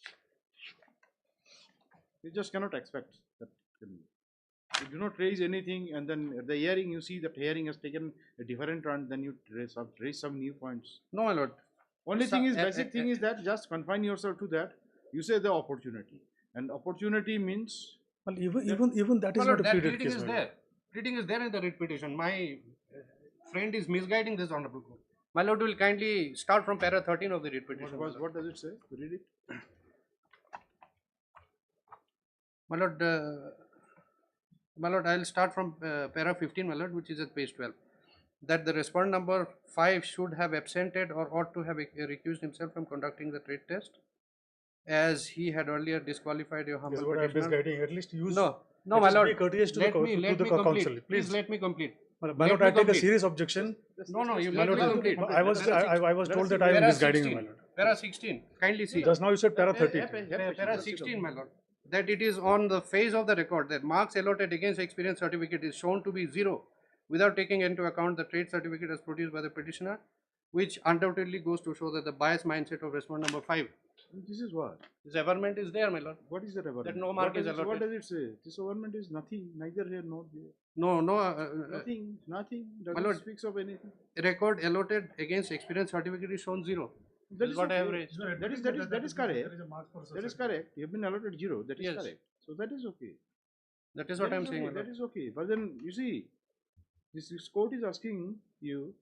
You just cannot expect that. You do not raise anything, and then at the hearing you see that hearing has taken a different turn. Then you raise some new points. No, my lord. Only thing is, basic thing is that just confine yourself to that. You say the opportunity, and opportunity means. Well, even that is not a pleaded case. Pleading is there in the writ petition. My friend is misguiding this honorable court. My lord will kindly start from para 13 of the writ petition. What does it say? Read it. My lord, I will start from para 15, my lord, which is at page 12. That the respondent number 5 should have absented or ought to have recused himself from conducting the trade test, as he had earlier disqualified your humble petitioner. This is what I am misguiding. At least use. No, my lord. Be courteous to the counsel. Please let me complete. My lord, I take a serious objection. No, you let me complete. I was told that I am misguiding you, my lord. Para 16, kindly see. Just now you said para 13. Para 16, my lord. That it is on the face of the record that marks allotted against experience certificate is shown to be 0 without taking into account the trade certificate as produced by the petitioner, which undoubtedly goes to show that the biased mindset of respondent number 5. This is what? This averment is there, my lord. What is that averment? That no mark is allotted. What does it say? This averment is nothing, neither here nor there. No. Nothing. My lord, speaks of anything. Record allotted against experience certificate is shown 0. That is what I have raised. That is correct. That is correct. You have been allotted 0. That is correct. So that is okay. That is what I am saying. That is okay. But then you see, this court is asking you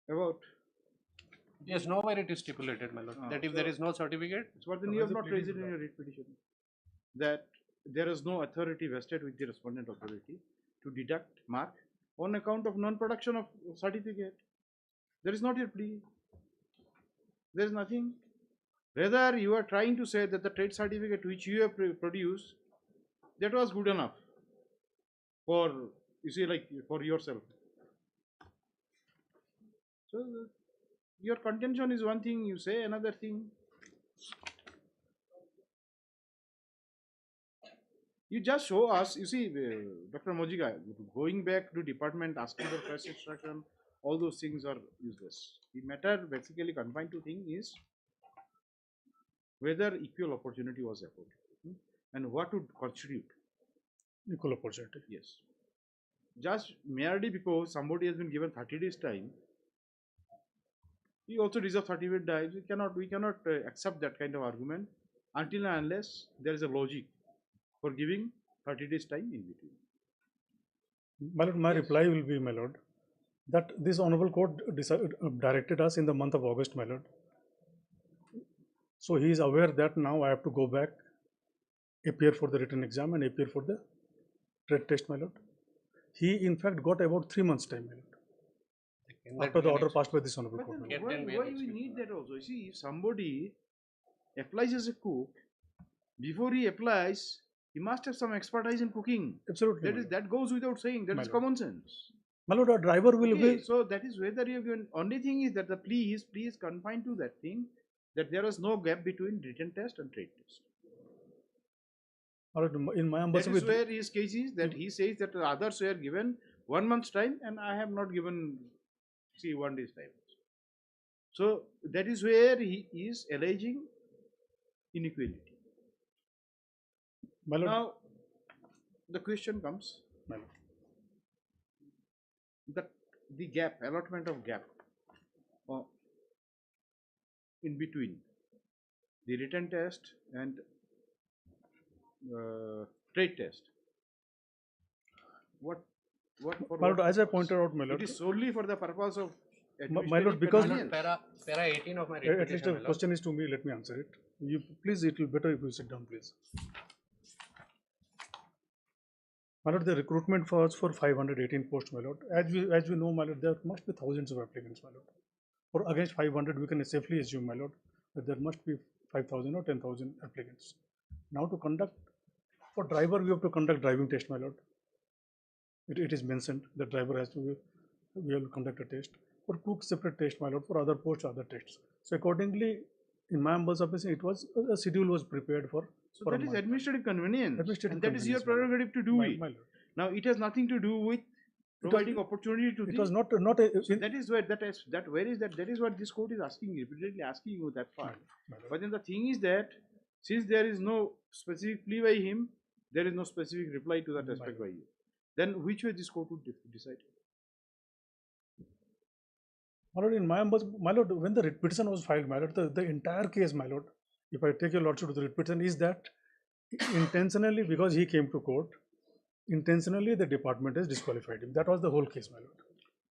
about Yes, nowhere it is stipulated, my lord, that if there is no certificate. So then you have not raised it in your writ petition. That there is no authority vested with the respondent authority to deduct mark on account of non-production of certificate. There is not a plea. There is nothing. Rather, you are trying to say that the trade certificate which you have produced, that was good enough for, you see, like for yourself. So your contention is one thing, you say another thing. You just show us, you see, Dr. Mojika, going back to department, asking for fresh instruction, all those things are useless. The matter basically confined to thing is whether equal opportunity was afforded and what would constitute equal opportunity. Yes. Just merely because somebody has been given 30 days time, he also deserves 30 days. We cannot accept that kind of argument until and unless there is a logic for giving 30 days time in between. My lord, my reply will be, my lord, that this honorable court directed us in the month of August, my lord. So he is aware that now I have to go back, appear for the written exam and appear for the trade test, my lord. He in fact got about 3 months time, my lord, after the order passed by this honorable court. Why we need that also? You see, if somebody applies as a cook, before he applies, he must have some expertise in cooking. Absolutely. That goes without saying. That is common sense. My lord, a driver will be. So that is whether you have given. Only thing is that the plea is confined to that thing, that there was no gap between written test and trade test. In my that is where his case is, that he says that the others were given 1 month's time and I have not given, 1 day's time. So that is where he is alleging inequality. Now the question comes, that the gap, allotment of gap in between the written test and trade test. My lord, as I pointed out, my lord, it is solely for the purpose of my lord, because para 18 of my at least the question is to me, let me answer it. You please, it will better if you sit down, please. My lord, the recruitment was for 518 posts, my lord. As we know, my lord, there must be thousands of applicants, my lord. For against 500, we can safely assume, my lord, that there must be 5,000 or 10,000 applicants. Now to conduct, for driver, we have to conduct driving test, my lord. It is mentioned that driver has to, we have to conduct a test. For cook, separate test, my lord. For other posts, other tests. So accordingly, in my ambassador's office, it was, a schedule was prepared for. So that is administrative convenience. And that is your prerogative to do it. Now it has nothing to do with providing opportunity to it was not that is where that is what this court is asking, repeatedly asking you that part. But then the thing is that since there is no specific plea by him, there is no specific reply to that aspect by you. Then which way this court would decide? My lord, in my lord, when the writ petition was filed, my lord, the entire case, my lord, if I take your lordship to the writ petition, is that intentionally, because he came to court, intentionally the department has disqualified him. That was the whole case, my lord.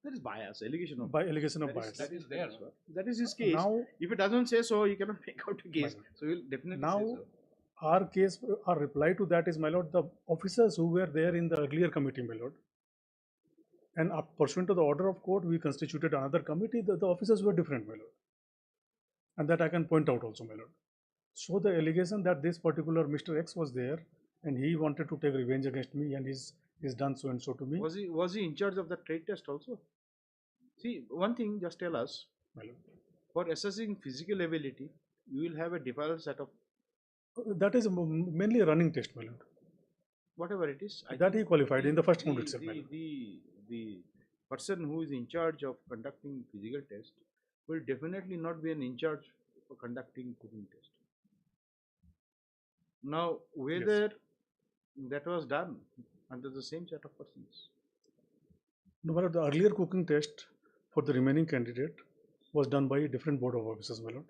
That is bias, allegation of bias. That is there. That is his case. Now, if it doesn't say so, you cannot make out a case. So you'll definitely now, say so. Our case, our reply to that is, my lord, the officers who were there in the earlier committee, my lord, and pursuant to the order of court, we constituted another committee. The officers were different, my lord, and that I can point out also, my lord. So the allegation that this particular Mr. X was there and he wanted to take revenge against me and he's done so and so to me. Was he in charge of the trade test also? See, one thing, just tell us, my lord, for assessing physical ability, you will have a deferral set of. That is mainly a running test, my lord. Whatever it is. That he qualified in the first round itself. The person who is in charge of conducting physical test will definitely not be in charge for conducting cooking test. Now, whether that was done under the same set of persons. No, my lord, the earlier cooking test for the remaining candidate was done by a different board of officers, my lord.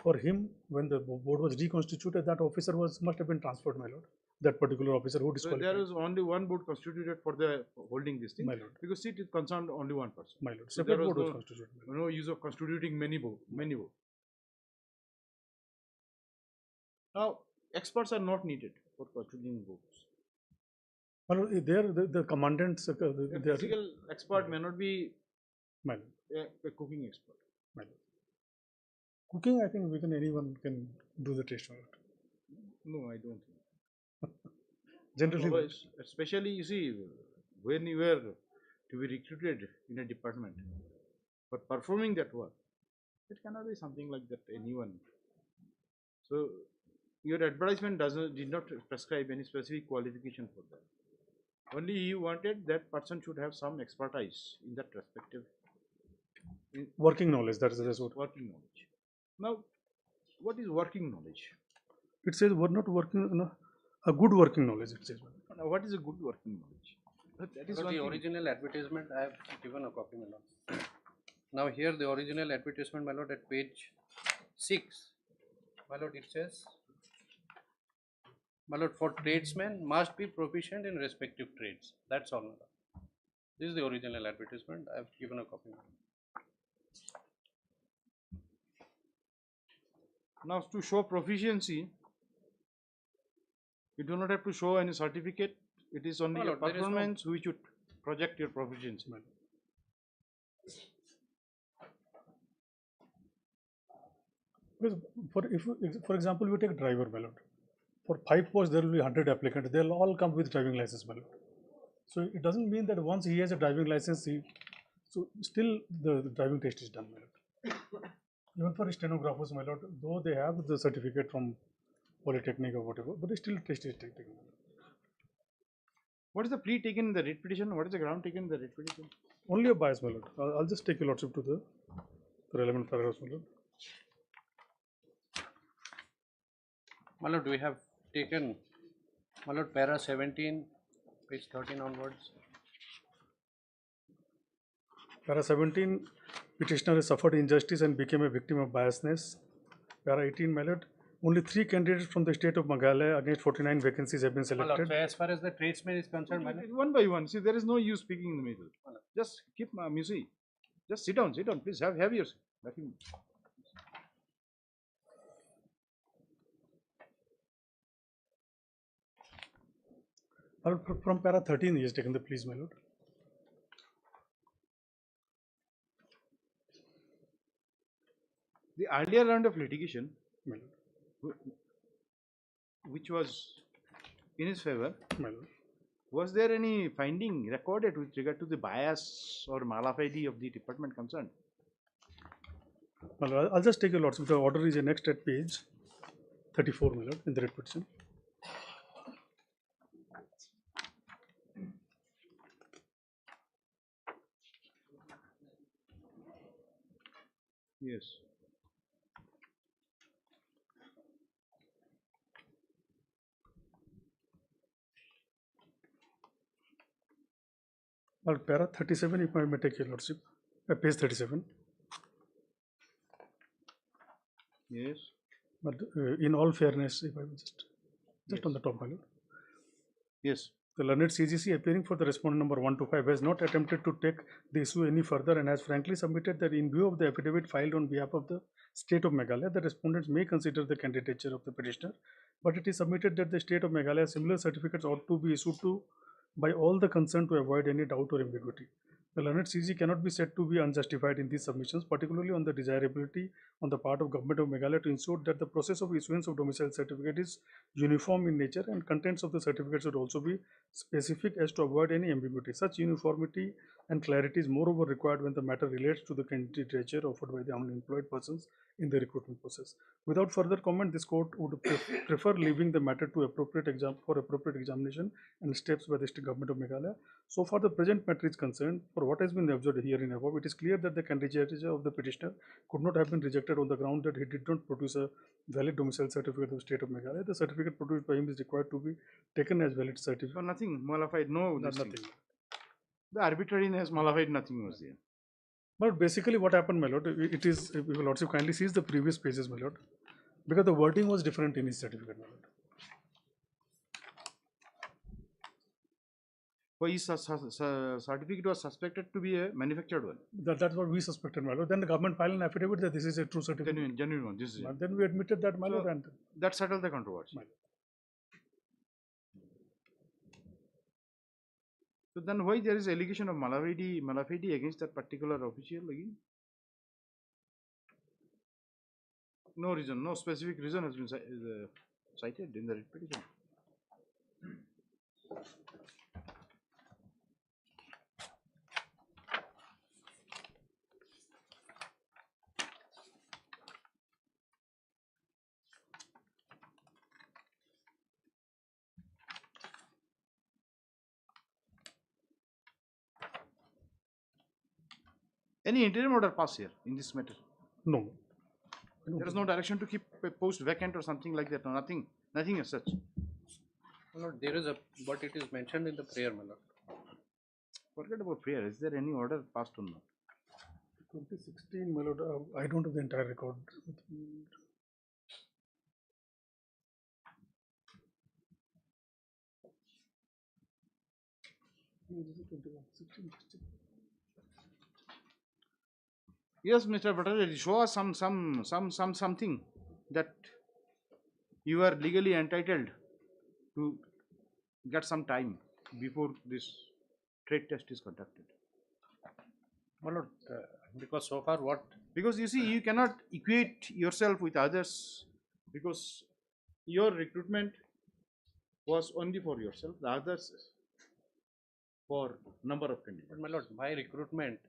For him, when the board was reconstituted, that officer must have been transferred, my lord. that particular officer who So disqualified. there is only one board constituted for the holding this thing, My lord. because seat is concerned only one person. My lord. So Separate there was board was constituted. My lord. no use of constituting many board. Now, experts are not needed for constituting boards. My lord, there the commandants, A they are, physical expert may not be my lord. a cooking expert. My lord. Cooking, I think anyone can do the taste. My lord. No, I don't think. Generally, Otherwise, especially you see, when you were to be recruited in a department for performing that work, it cannot be something like that anyone. So your advertisement did not prescribe any specific qualification for that. Only you wanted that person should have some expertise in that respective working knowledge. That is what. Working knowledge. Now, what is working knowledge? It says we're not working. No, a good working knowledge. It says. Now, what is a good working knowledge? That is So one the thing. original advertisement, I have given a copy, my lord. Now here the original advertisement, my lord, at page 6, my lord, it says, my lord, for tradesmen must be proficient in respective trades. That's all, my lord. This is the original advertisement. I have given a copy, my lord. Now, to show proficiency, you do not have to show any certificate. It is only My a lord, there is no- performance which would project your proficiency. Because for example, you take a driver, my lord. For 5 posts, there will be 100 applicants. They'll all come with driving license, my lord. So it doesn't mean that once he has a driving license, so still the driving test is done, my lord. Even for stenographers, my lord, though they have the certificate from Polytechnic or whatever, but still test is taken. What is the plea taken in the writ petition? What is the ground taken in the writ petition? Only a bias, my lord. I'll just take your lordship to the relevant paragraphs, my lord. My lord, we have taken, my lord, para 17, page 13 onwards. Para 17, petitioner has suffered injustice and became a victim of biasness. Para 18, my lord, only 3 candidates from the state of Meghalaya against 49 vacancies have been My lord, selected. so as far as the tradesman is concerned, my lord, One by one. See, there is no use speaking in the middle. Just keep, you see, just sit down, please have your seat. Let him. From para 13, he has taken the pleas, my lord. The earlier round of litigation, My lord. which was in his favor, My lord. was there any finding recorded with regard to the bias or malafide of the department concerned? My lord, I'll just take your lordship. The order is next at page 34, my lord, in the writ petition. Yes. Well, para 37, if I may take your lordship, page 37. Yes. But in all fairness, if I will just Yes. on the top, my lord. Yes. The learned CGC appearing for the respondent number 1 to 5 has not attempted to take the issue any further and has frankly submitted that in view of the affidavit filed on behalf of the state of Meghalaya, the respondents may consider the candidature of the petitioner, but it is submitted that the state of Meghalaya similar certificates ought to be issued to by all the concerned to avoid any doubt or ambiguity. The learned CG cannot be said to be unjustified in these submissions, particularly on the desirability on the part of Government of Meghalaya to ensure that the process of issuance of domicile certificate is uniform in nature and contents of the certificate should also be specific as to avoid any ambiguity. Such uniformity and clarity is moreover required when the matter relates to the candidature offered by the unemployed persons in the recruitment process. Without further comment, this court would prefer leaving the matter to appropriate examination and steps by the state government of Meghalaya. So far the present matter is concerned, for what has been observed here in above, it is clear that the candidature of the petitioner could not have been rejected on the ground that he did not produce a valid domicile certificate of the state of Meghalaya. The certificate produced by him is required to be taken as valid certificate. So nothing mollified, no, Nothing. The arbitrariness mollified, nothing was there. But basically what happened, my lord, it is, if your lordship kindly sees the previous pages, my lord, because the wording was different in his certificate, my lord. Why his certificate was suspected to be a manufactured one. That's what we suspected, my lord. Then the government filed an affidavit that this is a true certificate. Genuine one. This is it. Then we admitted that, my lord, and that settled the controversy. So then why there is allegation of malafide against that particular official again? No reason, no specific reason has been cited in the writ petition. Any interim order pass here in this matter? no. There is no direction to keep a post vacant or something like that. No, nothing as such. My lord, there is a, but it is mentioned in the prayer, my lord. Forget about prayer. Is there any order passed or not? 2016, my lord, I don't have the entire record. Yes, Mr. Bhattacharya, show us something that you are legally entitled to get some time before this trade test is conducted. My lord, because so far what? Because you see, you cannot equate yourself with others, because your recruitment was only for yourself, the others for number of candidates. But my lord, my recruitment,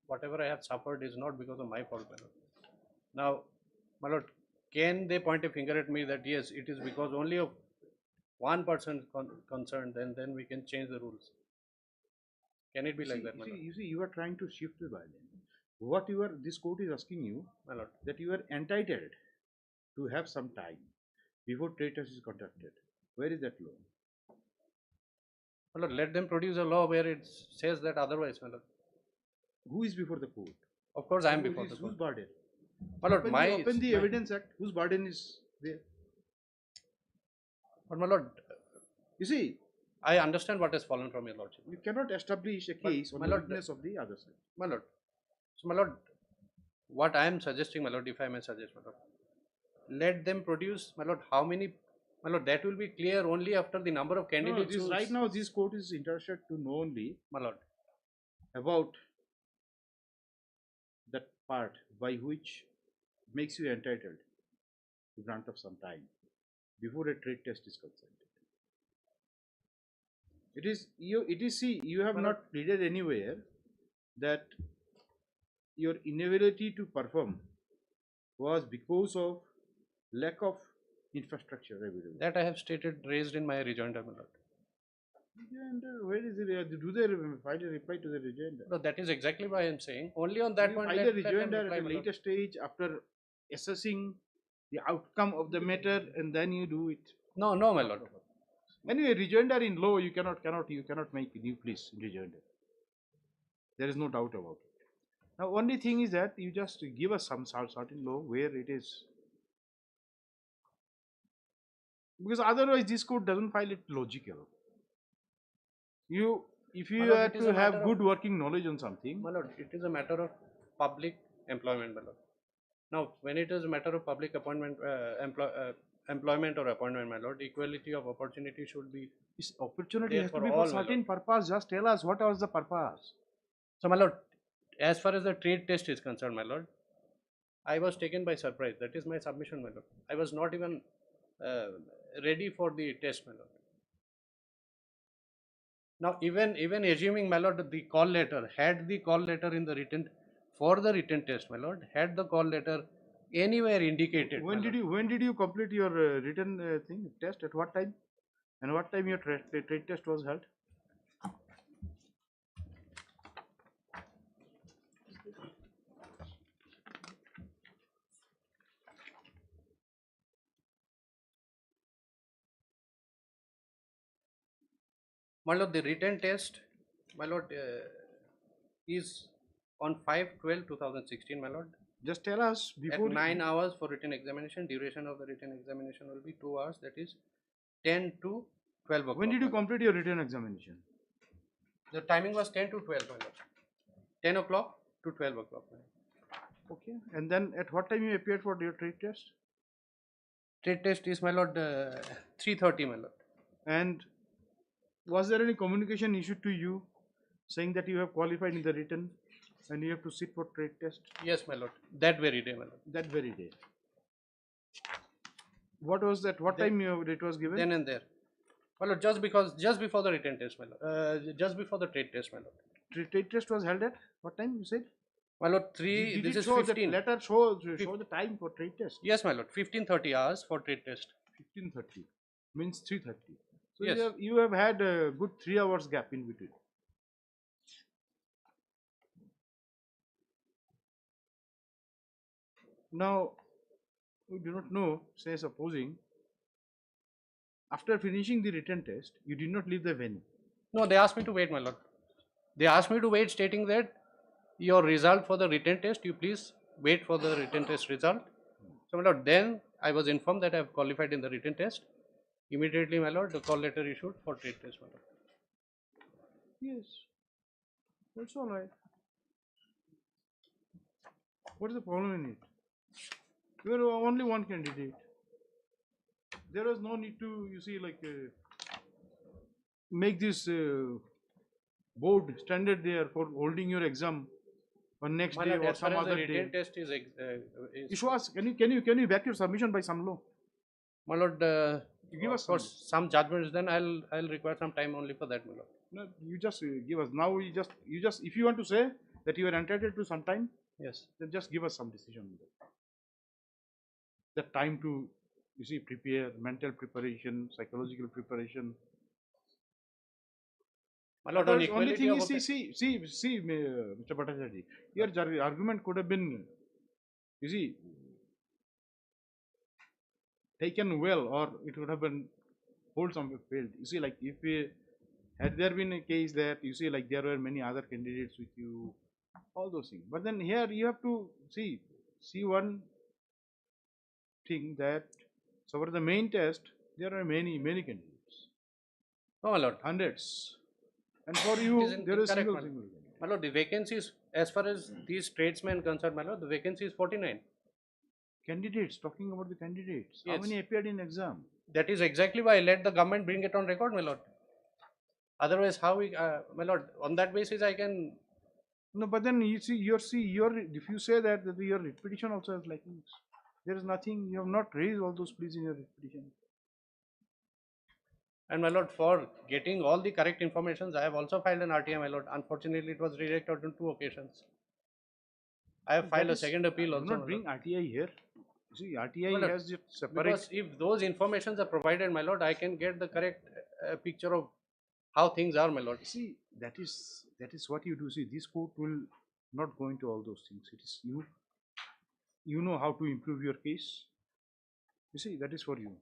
whatever I have suffered is not because of my fault, my lord. Now, my lord, can they point a finger at me that yes, it is because only of one person concerned, and then we can change the rules? Can it be like that, my lord? You see, you are trying to shift the violence. What this court is asking you, my lord, that you are entitled to have some time before trade test is conducted. Where is that law? My lord, let them produce a law where it says that otherwise, my lord. Who is before the court? Of course, I am before the court. Whose burden? My lord, Open the Evidence Act. Whose burden is there? But my lord, you see, I understand what has fallen from your lordship. You cannot establish a case on the witness of the other side. My lord, so my lord, what I am suggesting, my lord, if I may suggest, my lord, let them produce, my lord, how many, my lord, that will be clear only after the number of candidates. No, right now this court is interested to know only, my lord, about that part by which makes you entitled to grant of some time before a trade test is consented. See, you have not pleaded anywhere that your inability to perform was because of lack of infrastructure available. That I have stated, raised in my rejoinder, my lord. Rejoinder, where is it? Do they file a reply to the rejoinder? No, that is exactly why I am saying. Only on that you one. File a rejoinder at a later stage after assessing the outcome of the matter, and then you do it. No, no, my lord. Anyway, rejoinder in law, you cannot make new pleas in rejoinder. There is no doubt about it. Now, only thing is that you just give us some certain law where it is, because otherwise this court doesn't file it logical. If you have to have good working knowledge on something, my lord, it is a matter of public employment, my lord. Now, when it is a matter of public appointment, employment or appointment, my lord, equality of opportunity should be. This opportunity has to be all, for certain purpose. Just tell us what was the purpose. So, my lord, as far as the trade test is concerned, my lord, I was taken by surprise. That is my submission, my lord. I was not even ready for the test, my lord. Now, even assuming, my lord, the call letter, had the call letter in the written, for the written test, my lord, had the call letter anywhere indicated. When did you complete your written test? At what time? And what time your trade test was held? My lord, the written test, my lord, is on 5/12/2016, my lord. Just tell us before. At 9 hours for written examination. Duration of the written examination will be 2 hours. That is 10 to 12 o'clock. When did you my lord. complete your written examination? The timing was 10 to 12, my lord. 10 o'clock to 12 o'clock. my lord. Okay. And then at what time you appeared for your trade test? Trade test is, my lord, 3:30, my lord. And was there any communication issued to you saying that you have qualified in the written and you have to sit for trade test? Yes, my lord. That very day, my lord. That very day. What was that? What time it was given? Then and there. My lord, just before the written test, my lord. Just before the trade test, my lord. Trade test was held at what time you said? My lord, Did this it is show 15. that letter show the time for trade test? Yes, my lord. 15:30 hours for trade test. 15:30 means 3:30. So Yes. you have had a good 3 hours gap in between. Now, we do not know, say supposing, after finishing the written test, you did not leave the venue. No, they asked me to wait, my lord. They asked me to wait, stating that your result for the written test, you please wait for the written test result. So, my lord, then I was informed that I have qualified in the written test. Immediately, my lord, the call letter issued for trade test, my lord. Yes, that's all right. What is the problem in it? You are only one candidate. There was no need to, you see, like make this board standard there for holding your exam on next My day lord, or as far some as the other day. written test is Issue us. Can you back your submission by some law? my lord, Give us of course, some judgments. Then I'll require some time only for that, my lord. No, you just give us now. You just if you want to say that you are entitled to some time, Yes. then just give us some decision on that. The time to, you see, prepare, mental preparation, psychological preparation. My lord, on Only equality thing of is, see, Mr. Bhattacharya, your argument could have been, you see, taken well, or it would have been wholesome if failed. You see, like if had there been a case that you see, like there were many other candidates with you, all those things. But then here you have to see one thing that so for the main test there are many candidates. No, my lord. Hundreds. And for you, there is incorrect, single. My lord, the vacancies, as far as these tradesmen concerned, my lord, the vacancy is 49. Candidates, talking about the candidates. How Yes. many appeared in exam? That is exactly why I let the government bring it on record, my lord. Otherwise, how we, my lord, on that basis, I can. No, but then you see, if you say that your repetition also has likings. There is nothing, you have not raised all those pleas in your repetition. And my lord, for getting all the correct informations, I have also filed an RTI, my lord. Unfortunately, it was rejected on 2 occasions. I have filed a second appeal also. Do not bring RTI here. You see, RTI My lord, has its separate. because if those informations are provided, my lord, I can get the correct picture of how things are, my lord. See, that is what you do. See, this court will not go into all those things. It is you know how to improve your case. You see, that is for you.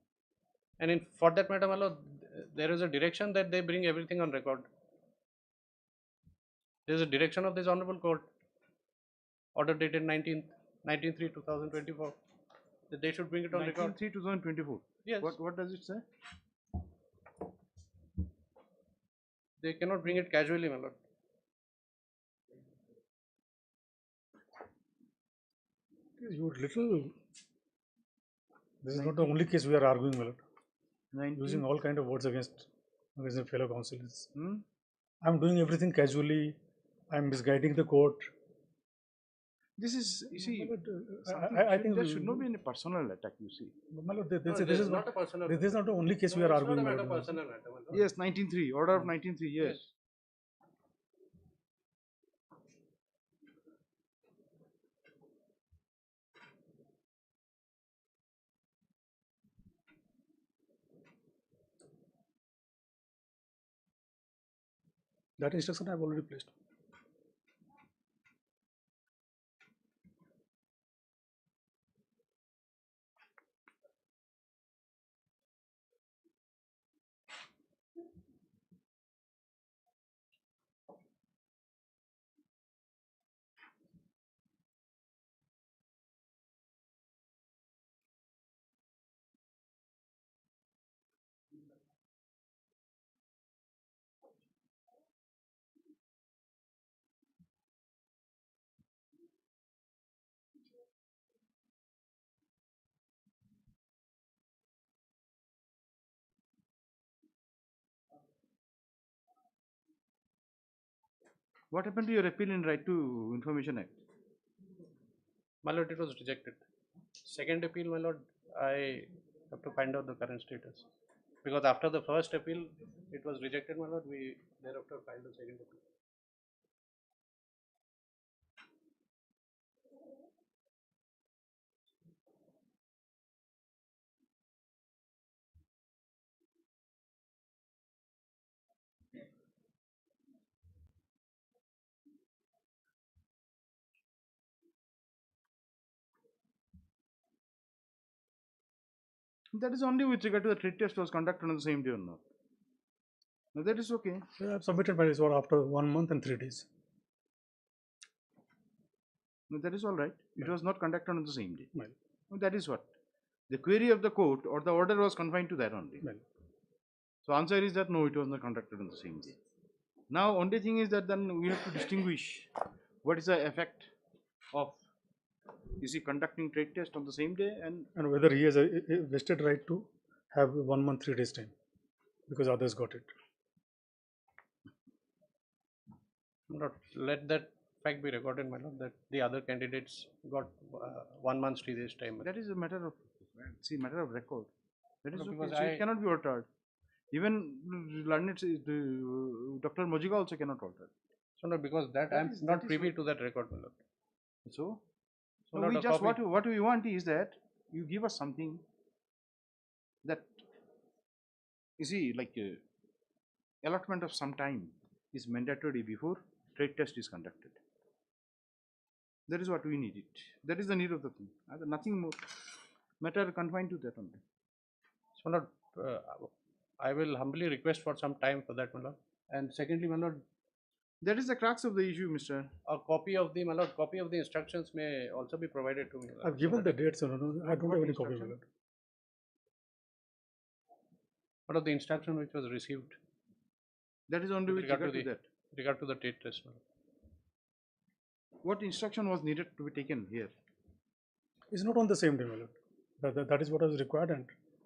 And for that matter, my lord, there is a direction that they bring everything on record. There is a direction of this honorable court, order dated 19/3/2024, that they should bring it on record. 19/3/2024. Yes. What does it say? They cannot bring it casually, my lord. You little. This is not the only case we are arguing, my lord. Using all kind of words against fellow counsels. I'm doing everything casually. I'm misguiding the court. This is, you see, I think there should not be any personal attack, you see. My lord, this is is not a personal. This is not the only case we are arguing. Not a personal matter, my lord. Yes, 19/3, order of 19/3, yes. That instruction I have already placed. What happened to your appeal in Right to Information Act? My lord, it was rejected. Second appeal, my lord, I have to find out the current status. Because after the first appeal, it was rejected, my lord, we thereafter filed the second appeal. That is only with regard to the trade test was conducted on the same day or not. Now that is okay. I have submitted my report after 1 month and 3 days. No, that is all right. It was not conducted on the same day. Well, No, that is what. The query of the court or the order was confined to that only. well, So answer is that no, it was not conducted on the same day. Now only thing is that then we have to distinguish what is the effect of conducting trade test on the same day and whether he has a vested right to have 1 month 3 days time because others got it. Not let that fact be recorded, my lord, that the other candidates got 1 month 3 days time. that is a matter of matter of record. That is No, okay. because So it cannot be altered. Even learned Dr. Mojiga also cannot alter. So no, because that I am not privy to that record, my lord. So, So no, we not a just copy. what we want is that you give us something that like allotment of some time is mandatory before trade test is conducted. That is what we need it. That is the need of the thing. Nothing more. Matter confined to that only. So not I will humbly request for some time for that, my lord. And secondly, my lord, that is the crux of the issue, Mr. A copy of the, my lord, copy of the instructions may also be provided to me. I've given the dates, no, I don't have any copy of it. What of the instruction which was received? That is only with regard to that. Regard to the trade test, my lord. What instruction was needed to be taken here? It's not on the same day, my lord. That is what was required and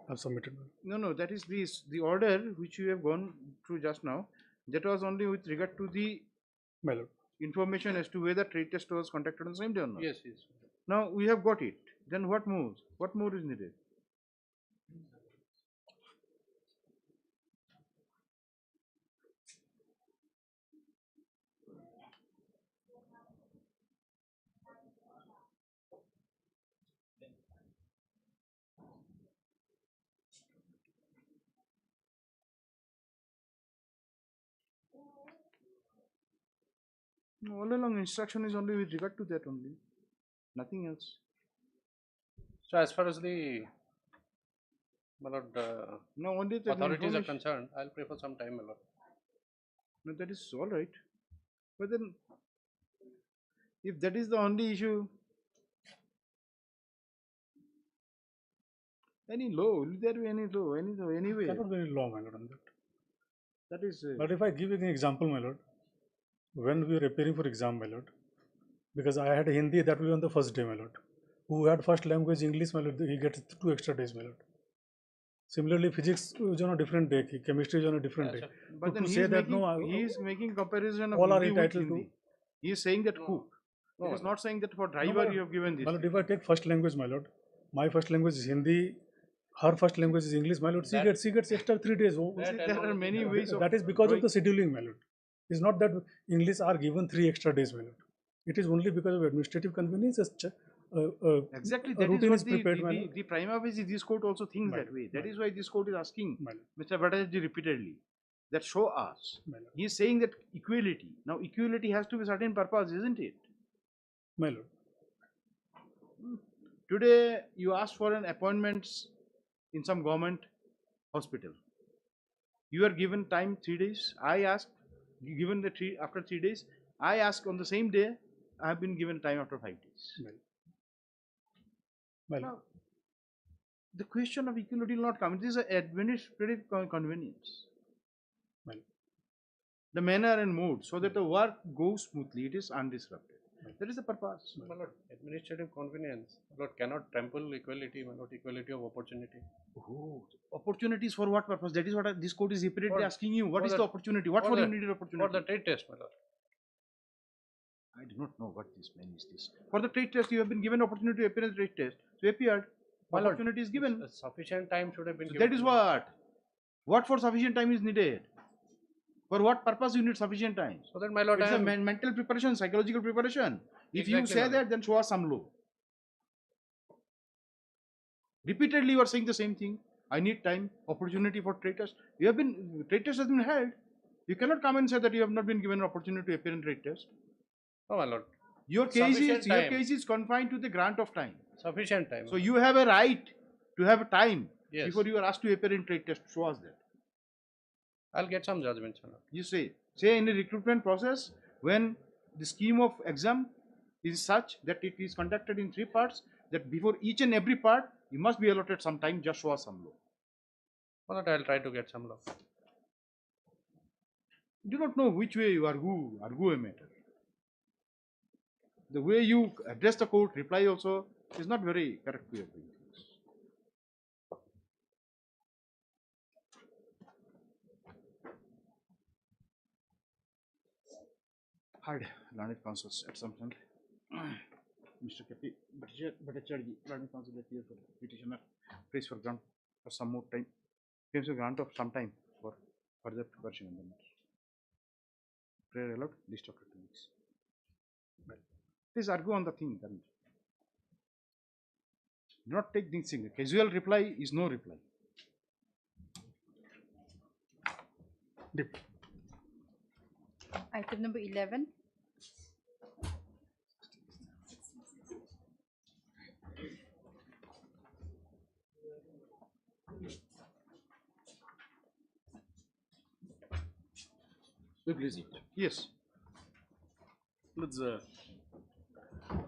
I've submitted. No, that is the order which you have gone through just now. That was only with regard to the information as to whether trade test was conducted on the same day or not. Yes. Now we have got it. Then what moves? What more is needed? All along instruction is only with regard to that only, nothing else. So as far as the, my lord, no, only the authorities are concerned, I'll pray for some time, my lord. No, that is all right. But then, if that is the only issue, any law, will there be any law, anyway? Cannot be any law, my lord, on that. That is. But if I give you an example, my lord, when we were preparing for exam, my lord, because I had Hindi, that will be on the first day, my lord. Who had first language English, my lord, he gets 2 extra days, my lord. Similarly, physics is on a different day, chemistry is on a different day. But then to say that he is making comparison of all are Hindi with entitled Hindi. to. He is saying that cook. He is not saying that for driver you have given this. My lord, if I take first language, my lord, my first language is Hindi, her first language is English, my lord, she gets extra 3 days. There are many ways of. That is because of the scheduling, my lord. It's not that English are given 3 extra days, my lord. It is only because of administrative convenience. Exactly, that is what prepared, the prima facie this court also thinks that way. That is why this court is asking Mr. Bhattacharya repeatedly that show us. He is saying that equality. Now equality has to be certain purpose, isn't it? My lord. Today you ask for an appointment in some government hospital. You are given time 3 days. I ask, given after 3 days. I ask on the same day. I have been given time after 5 days. Now, the question of equality will not come. It is an administrative convenience. The manner and mode so that the work goes smoothly. It is undisrupted. That is the purpose. My lord, administrative convenience, my lord, cannot trample equality, my lord, equality of opportunity. Oh, opportunities for what purpose? That is what this court is repeatedly asking you. What is the opportunity? What for you needed opportunity? For the trade test, my lord. I do not know what this means. This for the trade test, you have been given opportunity to appear in the trade test. So appeared. My lord, Opportunity is given. Sufficient time should have been So given. that is to me. what. What for sufficient time is needed? For what purpose you need sufficient time? So that, my lord, It's I a am mental preparation, psychological preparation. If you Exactly, say my that, then show us some law. Repeatedly, you are saying the same thing. I need time, opportunity for trade test. You have been trade test has been held. You cannot come and say that you have not been given an opportunity to appear in trade test. Oh, my lord. Your Sufficient time. case is confined to the grant of time. Sufficient time. So you have a right to have time Yes. before you are asked to appear in trade test. Show us that. I'll get some judgment, my lord. You say in the recruitment process, when the scheme of exam is such that it is conducted in 3 parts, that before each and every part you must be allotted some time. Just show us some law. My lord, I'll try to get some law. Do not know which way you argue a matter. The way you address the court, reply also is not very correct way of doing things. Hard learned counsels at some point. Mr. K.P. Bhattacharya, learned counsel appears for petitioner, prays for grant for some more time. Claims a grant of some time for further preparation in the matter. Prayer allowed, list of 2 weeks. Please argue on the thing. Then. Do not take this thing. Casual reply is no reply. Item number 11. Yes.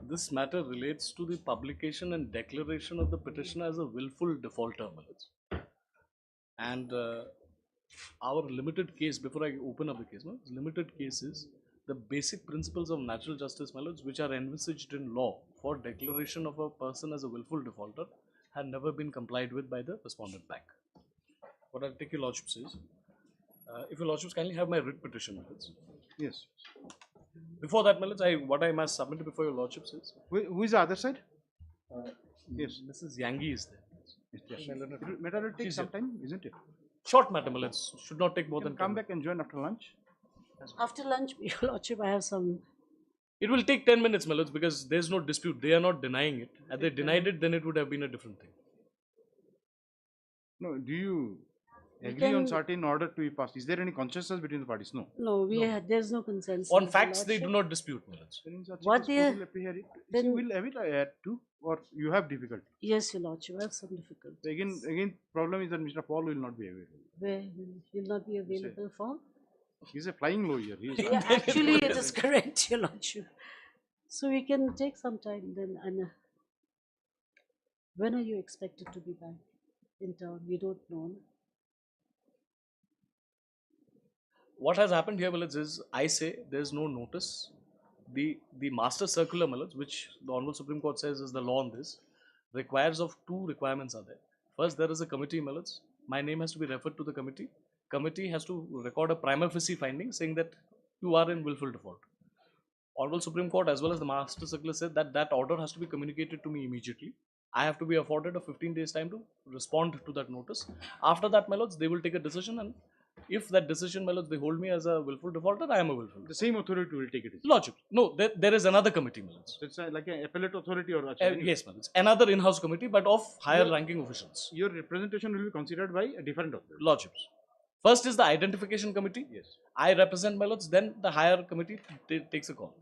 This matter relates to the publication and declaration of the petitioner as a willful defaulter. And our limited case, before I open up the case, limited case is the basic principles of natural justice, which are envisaged in law for declaration of a person as a willful defaulter, had never been complied with by the respondent bank. What I'll take your lordships is, if your lordships kindly have my writ petition, Yes. Before that, what I must submit before your lordships is. Who is the other side? Yes. Mrs. Yangi is there. Matter will take some time, isn't it? Short matter, should not take more than come back and join after lunch. After lunch, your lordship, I have some. It will take 10 minutes, because there's no dispute. They are not denying it. Had they denied it, then it would have been a different thing. No, do you agree on certain order to be passed? Is there any consensus between the parties? No. No, there's no consensus. On facts, they do not dispute, What they then will have it add to, or you have difficulty? Yes, your lordship, I have some difficulty. So again, problem is that Mr. Paul will not be available. Where will not be available for? He's a flying lawyer. Yeah, actually, it is correct, your lordship. So we can take some time then. And when are you expected to be back in town? We don't know. What has happened here, is I say there's no notice. The master circular, which the Honorable Supreme Court says is the law on this, requires of 2 requirements are there. First, there is a committee, my name has to be referred to the committee. Committee has to record a prima facie finding saying that you are in willful default. Honorable Supreme Court as well as the master circular said that that order has to be communicated to me immediately. I have to be afforded a 15 days time to respond to that notice. After that, they will take a decision, and if that decision, they hold me as a willful defaulter, I am a willful defaulter. The same authority will take it. Logic. No, there is another committee, So it's like an appellate authority or yes, it's another in-house committee, but of higher ranking officials. Your representation will be considered by a different authority. Lordships. First is the identification committee. Yes. I represent my lords, then the higher committee takes a call.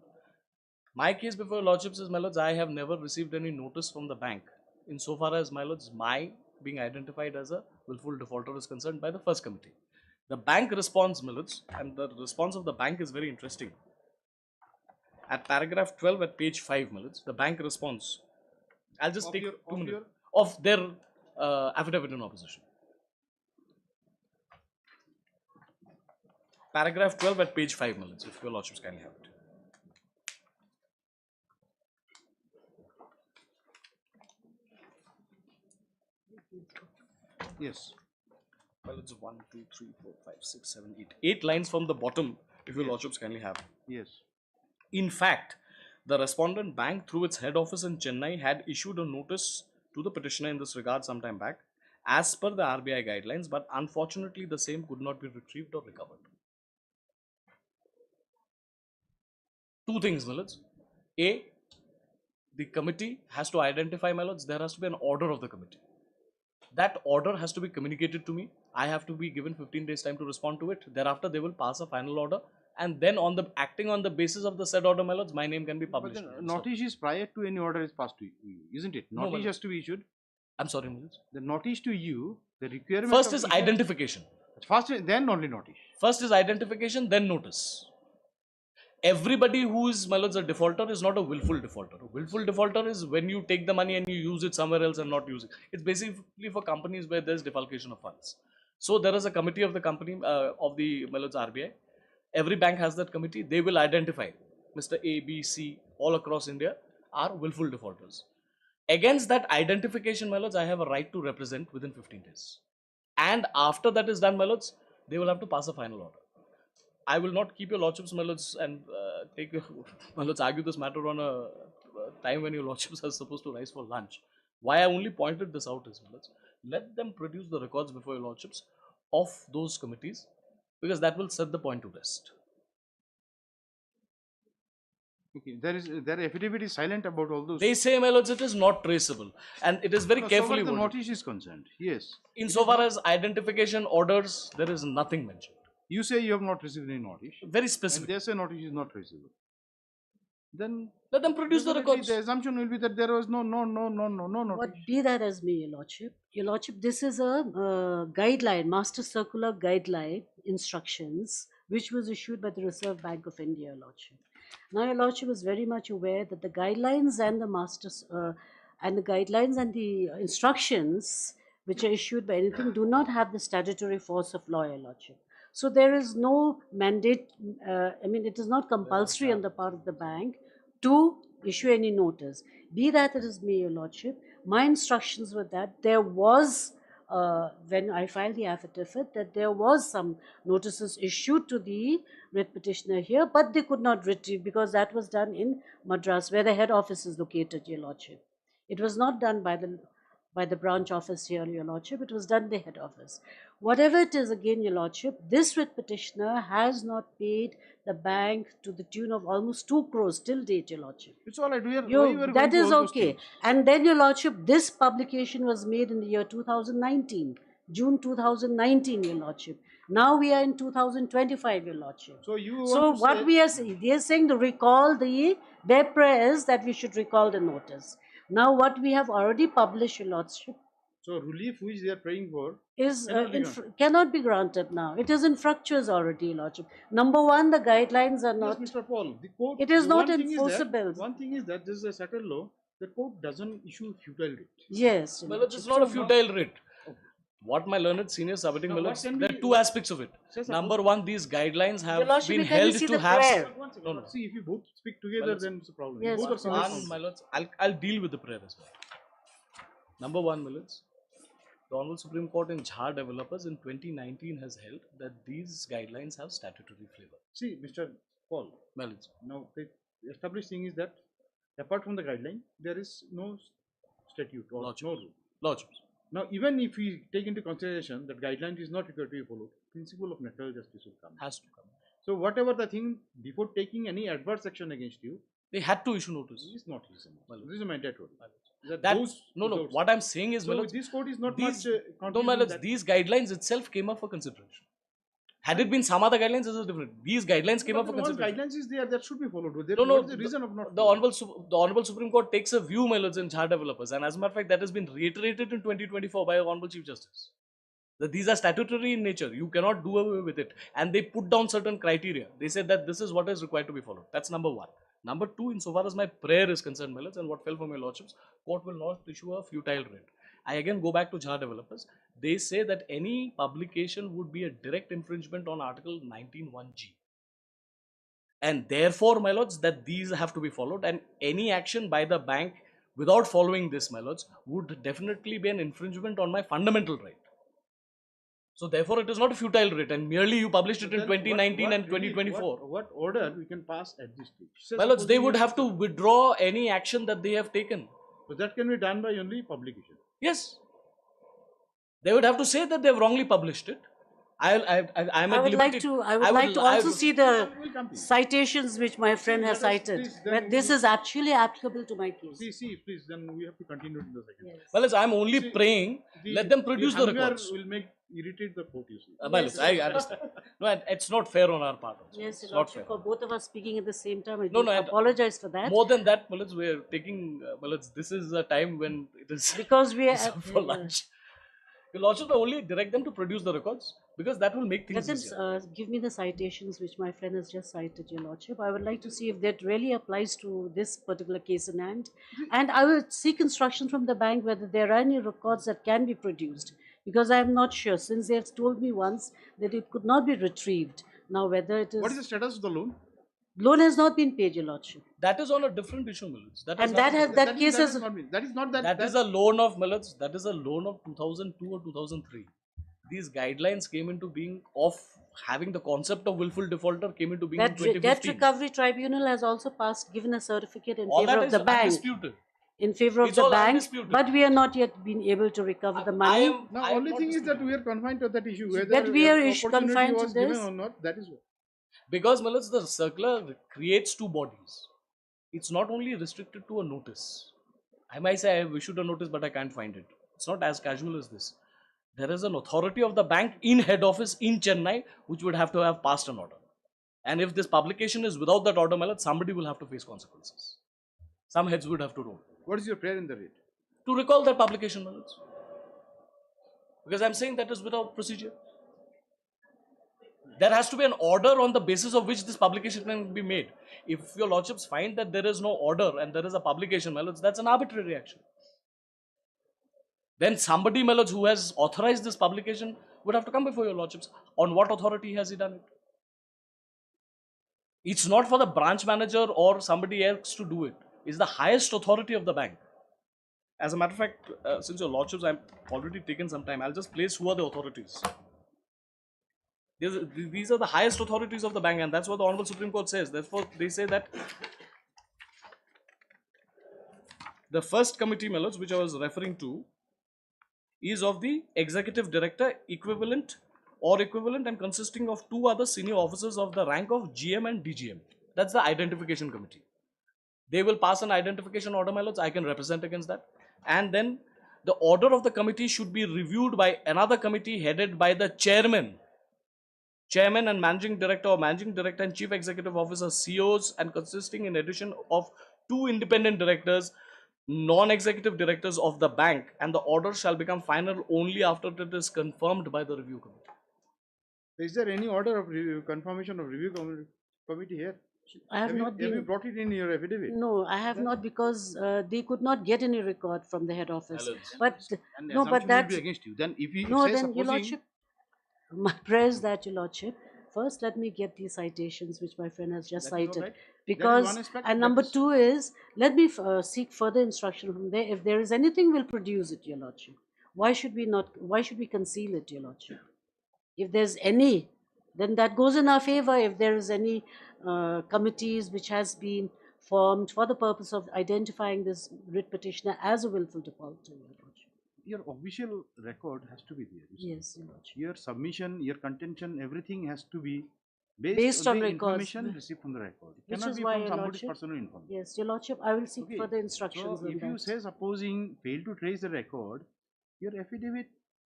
My case before lordships is, my lords, I have never received any notice from the bank insofar as, my lords, my being identified as a willful defaulter is concerned by the first committee. The bank responds, my lords, and the response of the bank is very interesting. At paragraph 12 at page 5, my lords, the bank responds. I'll just take 2 minutes of their affidavit in opposition. Paragraph 12 at page 5, my lords, if your lordships kindly have it. Yes. Well, it's 1, 2, 3, 4, 5, 6, 7, 8. 8 lines from the bottom, if your lordships kindly have. Yes. In fact, the respondent bank through its head office in Chennai had issued a notice to the petitioner in this regard some time back as per the RBI guidelines, but unfortunately the same could not be retrieved or recovered. Two things, my lords. A, the committee has to identify, my lords, there has to be an order of the committee. That order has to be communicated to me. I have to be given 15 days time to respond to it. Thereafter, they will pass a final order, and then on the acting on the basis of the said order, my lords, my name can be published. But the notice is prior to any order is passed to you, isn't it? No, Notice has to be issued. I'm sorry, my lords. The notice to you, the requirement. First is identification. First, then only notice. First is identification, then notice. Everybody who is, my lords, a defaulter is not a willful defaulter. A willful defaulter is when you take the money and you use it somewhere else and not use it. It's basically for companies where there's defalcation of funds. So there is a committee of the company, of the, my lords, RBI. Every bank has that committee. They will identify Mr. A, B, C, all across India are willful defaulters. Against that identification, my lords, I have a right to represent within 15 days. And after that is done, my lords, they will have to pass a final order. I will not keep your lordships, my lords, and my lords, argue this matter on a time when your lordships are supposed to rise for lunch. Why I only pointed this out is, my lords, let them produce the records before your lordships of those committees, because that will set the point to rest. Okay, their affidavit is silent about all those. They say, my lords, it is not traceable, and it is very carefully so far the worded. notice is concerned. Yes. Insofar as identification orders, there is nothing mentioned. You say you have not received any notice. Very specific. And they say notice is not traceable. Then let them produce the records. The assumption will be that there was no notice. What be that as me, Your Lordship, this is a guideline, Master Circular Guideline Instructions, which was issued by the Reserve Bank of India, Your Lordship. Now, Your Lordship is very much aware that the guidelines and the instructions which are issued by anything do not have the statutory force of law, Your Lordship. So there is no mandate, it is not compulsory on the part of the bank to issue any notice. Be that it is me, Your Lordship, my instructions were that there was, when I filed the affidavit, that there was some notices issued to the writ petitioner here, but they could not retrieve because that was done in Madras, where the head office is located, Your Lordship. It was not done by the branch office here, Your Lordship. It was done the head office. Whatever it is, again, Your Lordship, this writ petitioner has not paid the bank to the tune of almost 2 crores till date, Your Lordship. It's all right. That is okay. And then, Your Lordship, this publication was made in the year 2019, June 2019, Your Lordship. Now we are in 2025, Your Lordship. So what we are saying, they are saying to recall their prayers that we should recall the notice. Now what we have already published, Your Lordship. So relief which they are praying for is cannot be granted now. It is infructuous already, Your Lordship. Number one, the guidelines are not. Yes, Mr. Paul, the court. It is not enforceable. One thing is that this is a settled law. The court doesn't issue futile writ. Yes. Well, it's not a futile writ. What my learned senior submitting, my lords, there are two aspects of it. Number one, these guidelines have been held to have. No. See, if you both speak together, then it's a problem. Yes, both are my lords, I'll deal with the prayer as well. Number one, my lords, the Honorable Supreme Court in Jhar Developers in 2019 has held that these guidelines have statutory flavor. See, Mr. Paul, my lords, now the established thing is that apart from the guideline, there is no statute or no rule. Lordships. Now, even if we take into consideration that guideline is not required to be followed, principle of natural justice will come. Has to come. So, whatever the thing, before taking any adverse action against you, they had to issue notice. This is not reasonable. This is a mandatory. No. What I'm saying is, so this court is not much. No, my lords, these guidelines itself came up for consideration. Had it been some other guidelines, this is different. These guidelines came up for consideration. Guidelines is there, that should be followed. What is the reason of not? The Honorable Supreme Court takes a view, my lords, in Jhar Developers, and as a matter of fact, that has been reiterated in 2024 by Honorable Chief Justice. That these are statutory in nature. You cannot do away with it, and they put down certain criteria. They said that this is what is required to be followed. That's number one. Number two, insofar as my prayer is concerned, my lords, and what fell from your lordships, court will not issue a futile writ. I again go back to Jhar Developers. They say that any publication would be a direct infringement on Article 19(1)(g). And therefore, my lords, that these have to be followed, and any action by the bank without following this, my lords, would definitely be an infringement on my fundamental right. So therefore, it is not a futile writ, and merely you published it in Then 2019 what and 2024. What order we can pass at this stage? Say Well, they supposing would you- have to withdraw any action that they have taken. So that can be done by only publication. Yes. They would have to say that they have wrongly published it. I'm I at would like liberty. to. I would like to also see the We'll come to you. citations which my friend has let us- cited. please, then But this we- is actually applicable to my case. Please, then we have to continue in the second. Well, as I'm only See, praying, let them produce the hunger records. will irritate the court, you see. Well, I understand. No, it's not fair on our part. Also. Yes, it's Your not Lordship, fair. for both of us speaking at the same time, I No, do no, apologize for that. More than that, Malaj, we're taking, this is a time when it is Because we are reserved for lunch. You'll also only direct them to produce the records, because that will make Let things them easier. give me the citations which my friend has just cited, Your Lordship. I would like to see if that really applies to this particular case in hand. And I will seek instructions from the bank whether there are any records that can be produced. Because I am not sure, since they have told me once that it could not be retrieved. Now, whether it is. What is the status of the loan? Loan has not been paid, Your Lordship. That is on a different issue, Malaj. And that case has. That is not that. That is a loan of Malaj. That is a loan of 2002 or 2003. These guidelines came into being of having the concept of willful defaulter came into being in That 2015. Debt Recovery Tribunal has also given a certificate in All favor that of the is bank. undisputed. In favor of It's the all bank, undisputed. but we are not yet been able to recover the money. Now, only thing is that we are confined to that issue. Whether That we are opportunity confined to was given this. or not, that is what. Because Malaj, the circular creates two bodies. It's not only restricted to a notice. I might say I have issued a notice, but I can't find it. It's not as casual as this. There is an authority of the bank in head office in Chennai, which would have to have passed an order. And if this publication is without that order, Malaj, somebody will have to face consequences. Some heads would have to roll. What is your prayer in the rate? To recall that publication, Malaj. Because I'm saying that is without procedure. There has to be an order on the basis of which this publication can be made. If your lordships find that there is no order and there is a publication, Malaj, that's an arbitrary action. Then somebody, Malaj, who has authorized this publication would have to come before your lordships. On what authority has he done it? It's not for the branch manager or somebody else to do it. It's the highest authority of the bank. As a matter of fact, since your lordships, I've already taken some time, I'll just place who are the authorities. These are the highest authorities of the bank, and that's what the Honorable Supreme Court says. Therefore, they say that the first committee, Malaj, which I was referring to, is of the executive director equivalent and consisting of two other senior officers of the rank of GM and DGM. That's the identification committee. They will pass an identification order, Malaj. I can represent against that. And then the order of the committee should be reviewed by another committee headed by the chairman and managing director or managing director and chief executive officer, COs, and consisting in addition of two independent directors, non-executive directors of the bank, and the order shall become final only after it is confirmed by the review committee. Is there any order of confirmation of review committee here? I have not Have you been. brought it in your affidavit? No, I have not, because they could not get any record from the head office. But And the no, but assumption will that be against you. Then if you no, say then Your supposing, Lordship, my prayer is that, Your Lordship, first let me get these citations which my friend has just That is all cited, right. That is because one aspect, and that number is- two is let me seek further instruction from there. If there is anything, we'll produce it, Your Lordship. Why should we not? Why should we conceal it, Your Lordship? If there's any, then that goes in our favor. If there is any committees which has been formed for the purpose of identifying this writ petitioner as a willful defaulter, Your Lordship. your official record has to be there. you see. Yes, Your Lordship. Your submission, your contention, everything has to be Based on the records. information received from the record. It Which cannot is be why, from Your somebody's Lordship. personal information. Yes, Your Lordship, I will seek Okay. further instructions So on if you that. say supposing fail to trace the record, your affidavit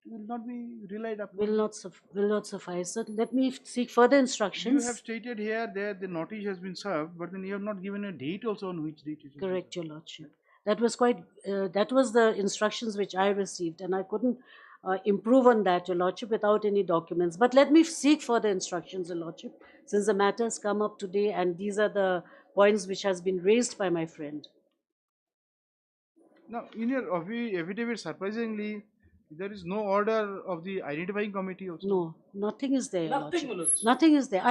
will not be relied upon. Will not suffice. So let me seek further You instructions. have stated here that the notice has been served, but then you have not given a date also on which date it is. Correct, Your Lordship. That was quite. That was the instructions which I received, and I couldn't improve on that, Your Lordship, without any documents. But let me seek further instructions, Your Lordship, since the matter has come up today, and these are the points which has been raised by my friend. Now, in your affidavit, surprisingly, there is no order of the identifying committee also. No, nothing is there, Your Nothing, Lordship. Manoj. Nothing is there.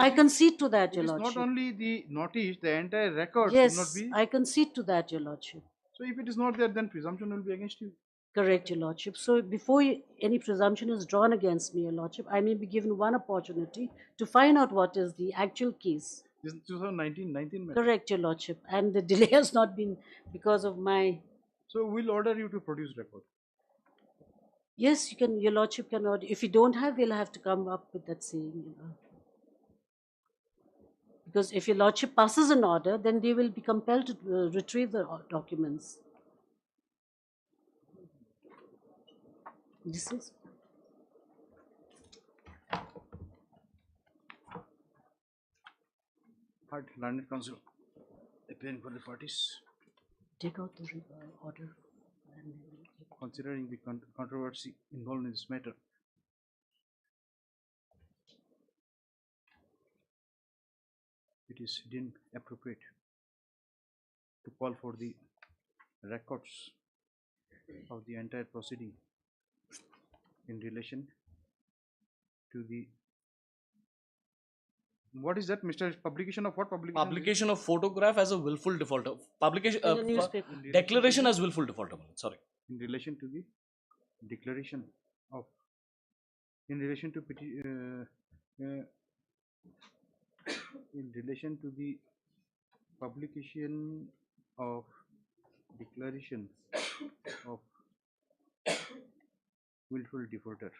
I concede to that, It Your is not Lordship. only the notice, the entire record should not Yes, be. I concede to that, Your Lordship. So if it is not there, then presumption will be against you. Correct, Your Lordship. So before any presumption is drawn against me, Your Lordship, I may be given one opportunity to find out what is the actual case. This is 2019 matter. Correct, Your Lordship. And the delay has not been because of my... So we'll order you to produce record. Yes, you can, Your Lordship can order. If you don't have, we'll have to come up with that saying, you know. Because if Your Lordship passes an order, then they will be compelled to retrieve the documents. This is... Hard Learned Counsel appearing for the parties. Take out the order. Considering the controversy involved in this matter, it is deemed appropriate to call for the records of the entire proceeding in relation to the what is that, Mr. Publication of what? Publication of photograph as a willful defaulter. Publication In the newspaper. declaration as willful defaulter. Sorry. In relation to the declaration of, in relation to in relation to the publication of declaration of willful defaulter.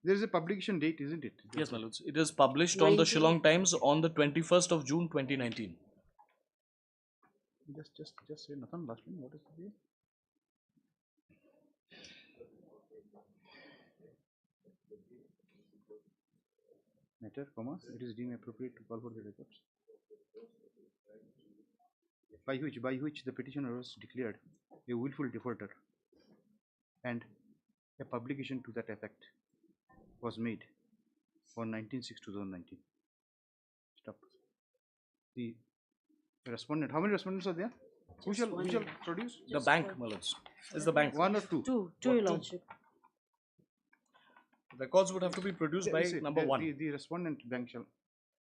There is a publication date, isn't it? Yes, my lords. It is published on the Shillong Times on the 21st of June 2019. Just say nothing. Last one. What is the date? Matter, comma. It is deemed appropriate to call for the records by which the petitioner was declared a willful defaulter, and a publication to that effect was made on 19/6/2019. Stop. The respondent. How many respondents are there? Who shall produce? The bank, my lords. Is the bank. One or two? Two, Your Lordship. Records would have to be produced by number one. The respondent bank shall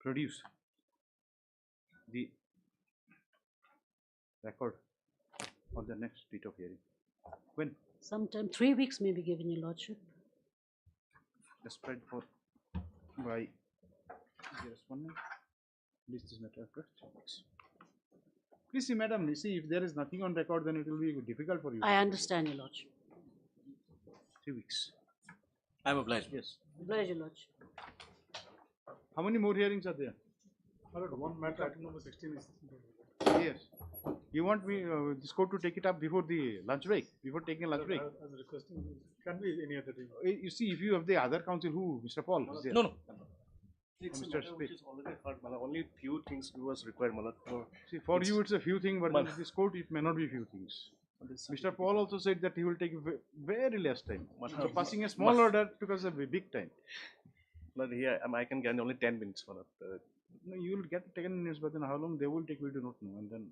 produce the record on the next date of hearing. When? Sometime 3 weeks may be given, Your Lordship. Spread for by the respondent. List is matter first. Please see, madam. See, if there is nothing on record, then it will be difficult for you. I understand, Your Lordship. 3 weeks. I am obliged. Yes. Obliged, Your Lordship. How many more hearings are there? One matter, item number 16 is. Yes. You want me this court to take it up before the lunch break? Before taking a lunch break? I was requesting, can be any other time. You see, if you have the other counsel, who? Mr. Paul? Is there? No. It's Mr. a matter Smith. which is already heard, Malad. Only few things was required, Malad. See, for you it's a few things, but in this court it may not be few things. Mr. Paul also said that he will take very less time. So passing a small order took us a big time. Malad, here I can get only 10 minutes, Malad. No, you will get 10 minutes, but then how long they will take, we do not know. And then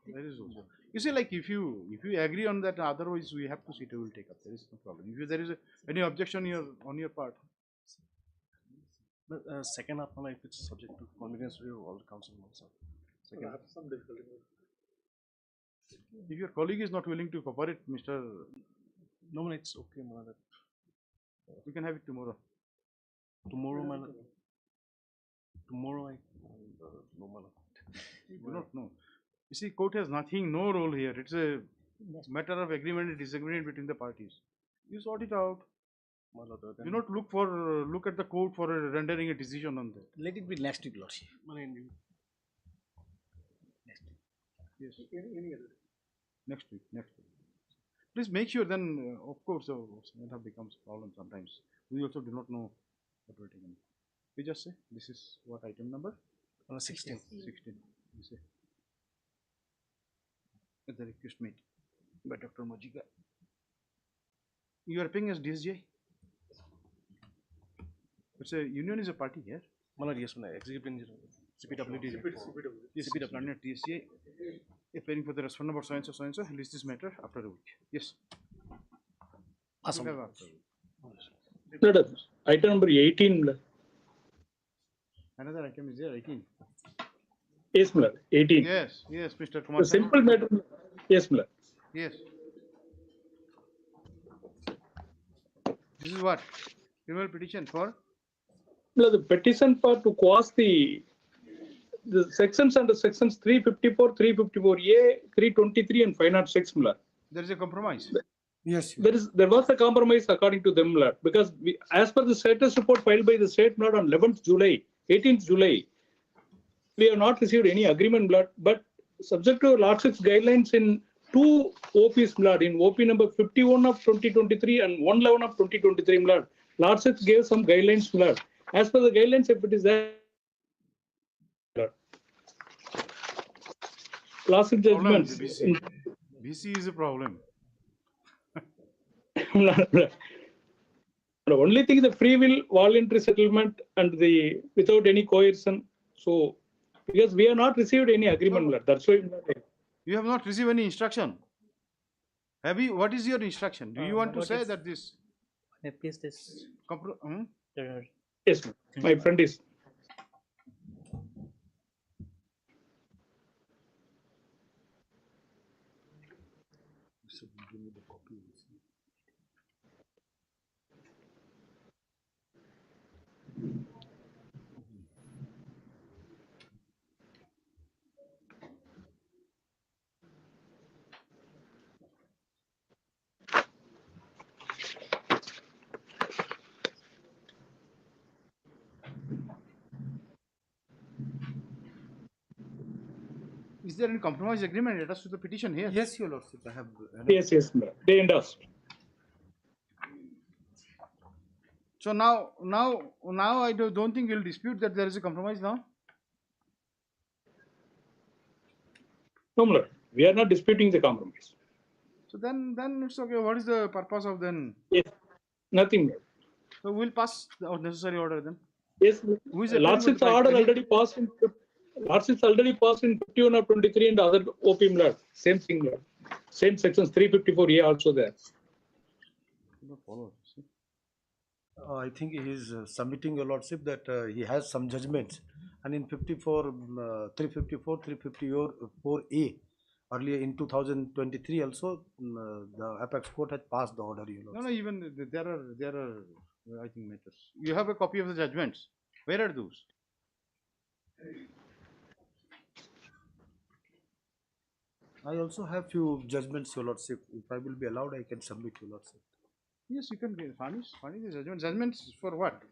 there is also. You see, like if you agree on that, otherwise we have to see, we will take up. There is no problem. If there is any objection on your part. But second half, if it's subject to convenience review, all the council also. I have some difficulty. If your colleague is not willing to cooperate, Mr. No, it's okay, Malad. We can have it tomorrow. Tomorrow, Malad. Tomorrow, no, Malad. You do not know. You see, court has nothing, no role here. It's a matter of agreement and disagreement between the parties. You sort it out. Do not look at the court for rendering a decision on that. Let it be next week, Lordship. Yes. Any other day. Next week. Please make sure then, of course, that becomes a problem sometimes. We also do not know what we're taking. We just say, this is what item number? 16. 16. You say. At the request made by Dr. Mojiga. You are paying as DSJ? It's a union is a party here. Malad, yes, executive engineer. CPWD. CPWD. TSA. Appearing for the respondent number so and so. List this matter after a week. Yes. Awesome. Item number 18. Another item is there, 18. Yes, Miller. 18. Yes, yes, Mr. Kumar. The simple matter. Yes, Miller. Yes. This is what? Criminal petition for? Miller, the petition for to quash the sections under sections 354, 354A, 323, and 506, Miller. There is a compromise. Yes. There was a compromise according to them, Miller, because as per the status report filed by the state, Miller, on 11th July, 18th July, we have not received any agreement, Miller, but subject to Lordship's guidelines in two OPs, Miller, in OP number 51 of 2023 and 111 of 2023, Miller, Lordship gave some guidelines, Miller. As per the guidelines, if it is there, Lordship judgments. BC is a problem. The only thing is the free will voluntary settlement and the without any coercion. So, because we have not received any agreement, that's why. You have not received any instruction. Have you? What is your instruction? Do you want to say that this? this. Yes, my friend is. Is there any compromise agreement attached to the petition here? Yes, Your Lordship. I have. Yes, they endorsed. So now I don't think you'll dispute that there is a compromise now. No, Miller, we are not disputing the compromise. So then it's okay. What is the purpose of then? Yes, nothing more. So we'll pass the necessary order then. Yes, who is Lordship's order already passed in. Lordship's already passed in 51 or 23 and other OP, Miller. Same thing, Miller. Same sections 354A also there. I think he is submitting, Your Lordship, that he has some judgments, and in 354A, earlier in 2023 also, the apex court has passed the order, Your Lordship. No, even there are I think matters. You have a copy of the judgments. Where are those? I also have few judgments, Your Lordship. If I will be allowed, I can submit, Your Lordship. Yes, you can furnish the judgment. Judgments for what?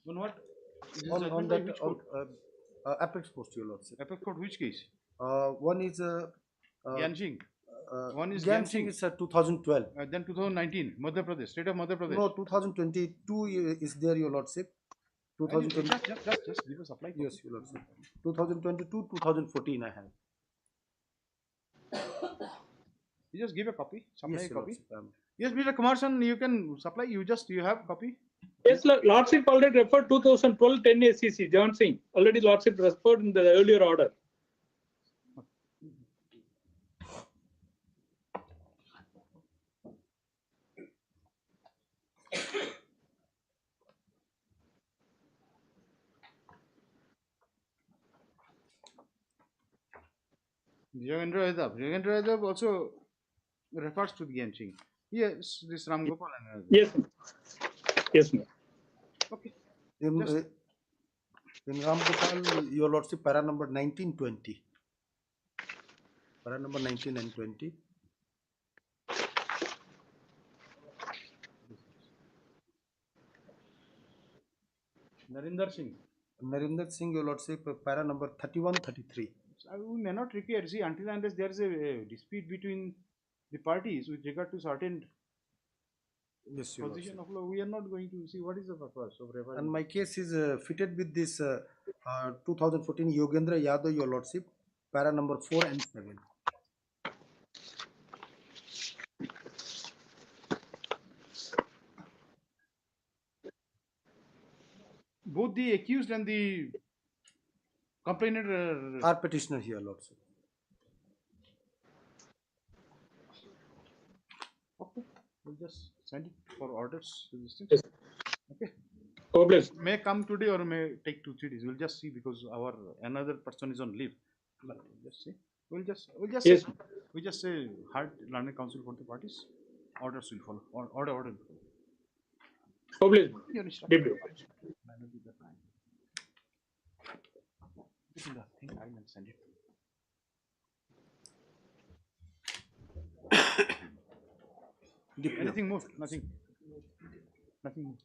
On what? On that apex court, Your Lordship. Apex court, which case? One is Gyansing. One is Gyansing is 2012. Then 2019, Madhya Pradesh, state of Madhya Pradesh. No, 2022 is there, Your Lordship. 2020. Just give us apply. Yes, Your Lordship. 2022, 2014 I have. You just give a copy. Supply Yes, a copy. Lordship, Yes, Mr. Kumarsan, you can supply. You have copy. Yes, Lordship already referred 2012 10 SCC, John Singh. Already Lordship referred in the earlier order. Yogendra Yadav also refers to the Gyansing. Yes, this Ram Gopal. Yes, yes, ma'am. Okay. In Ram Gopal, Your Lordship, para number 1920. Para number 19 and 20. Narinder Singh. Narinder Singh, Your Lordship, para number 31, 33. We may not require, see, until unless there is a dispute between the parties with regard to certain position of law, we are not going to see what is the purpose of referring. And my case is fitted with this 2014 Yogendra Yadav, Your Lordship, para number 4 and 7. Both the accused and the complainant are petitioner here, Lordship. Okay, we'll just send it for orders to this thing. Yes. Okay. Hopeless. May come today or may take 2-3 days. We'll just see because our another person is on leave. But we'll just see. Yes. We just say hard learning council for the parties. Orders will follow. Order will follow. Hopeless. Your instruction. Deep. Manage the time. This is the thing I will send it. Anything moved? Nothing. Nothing moved.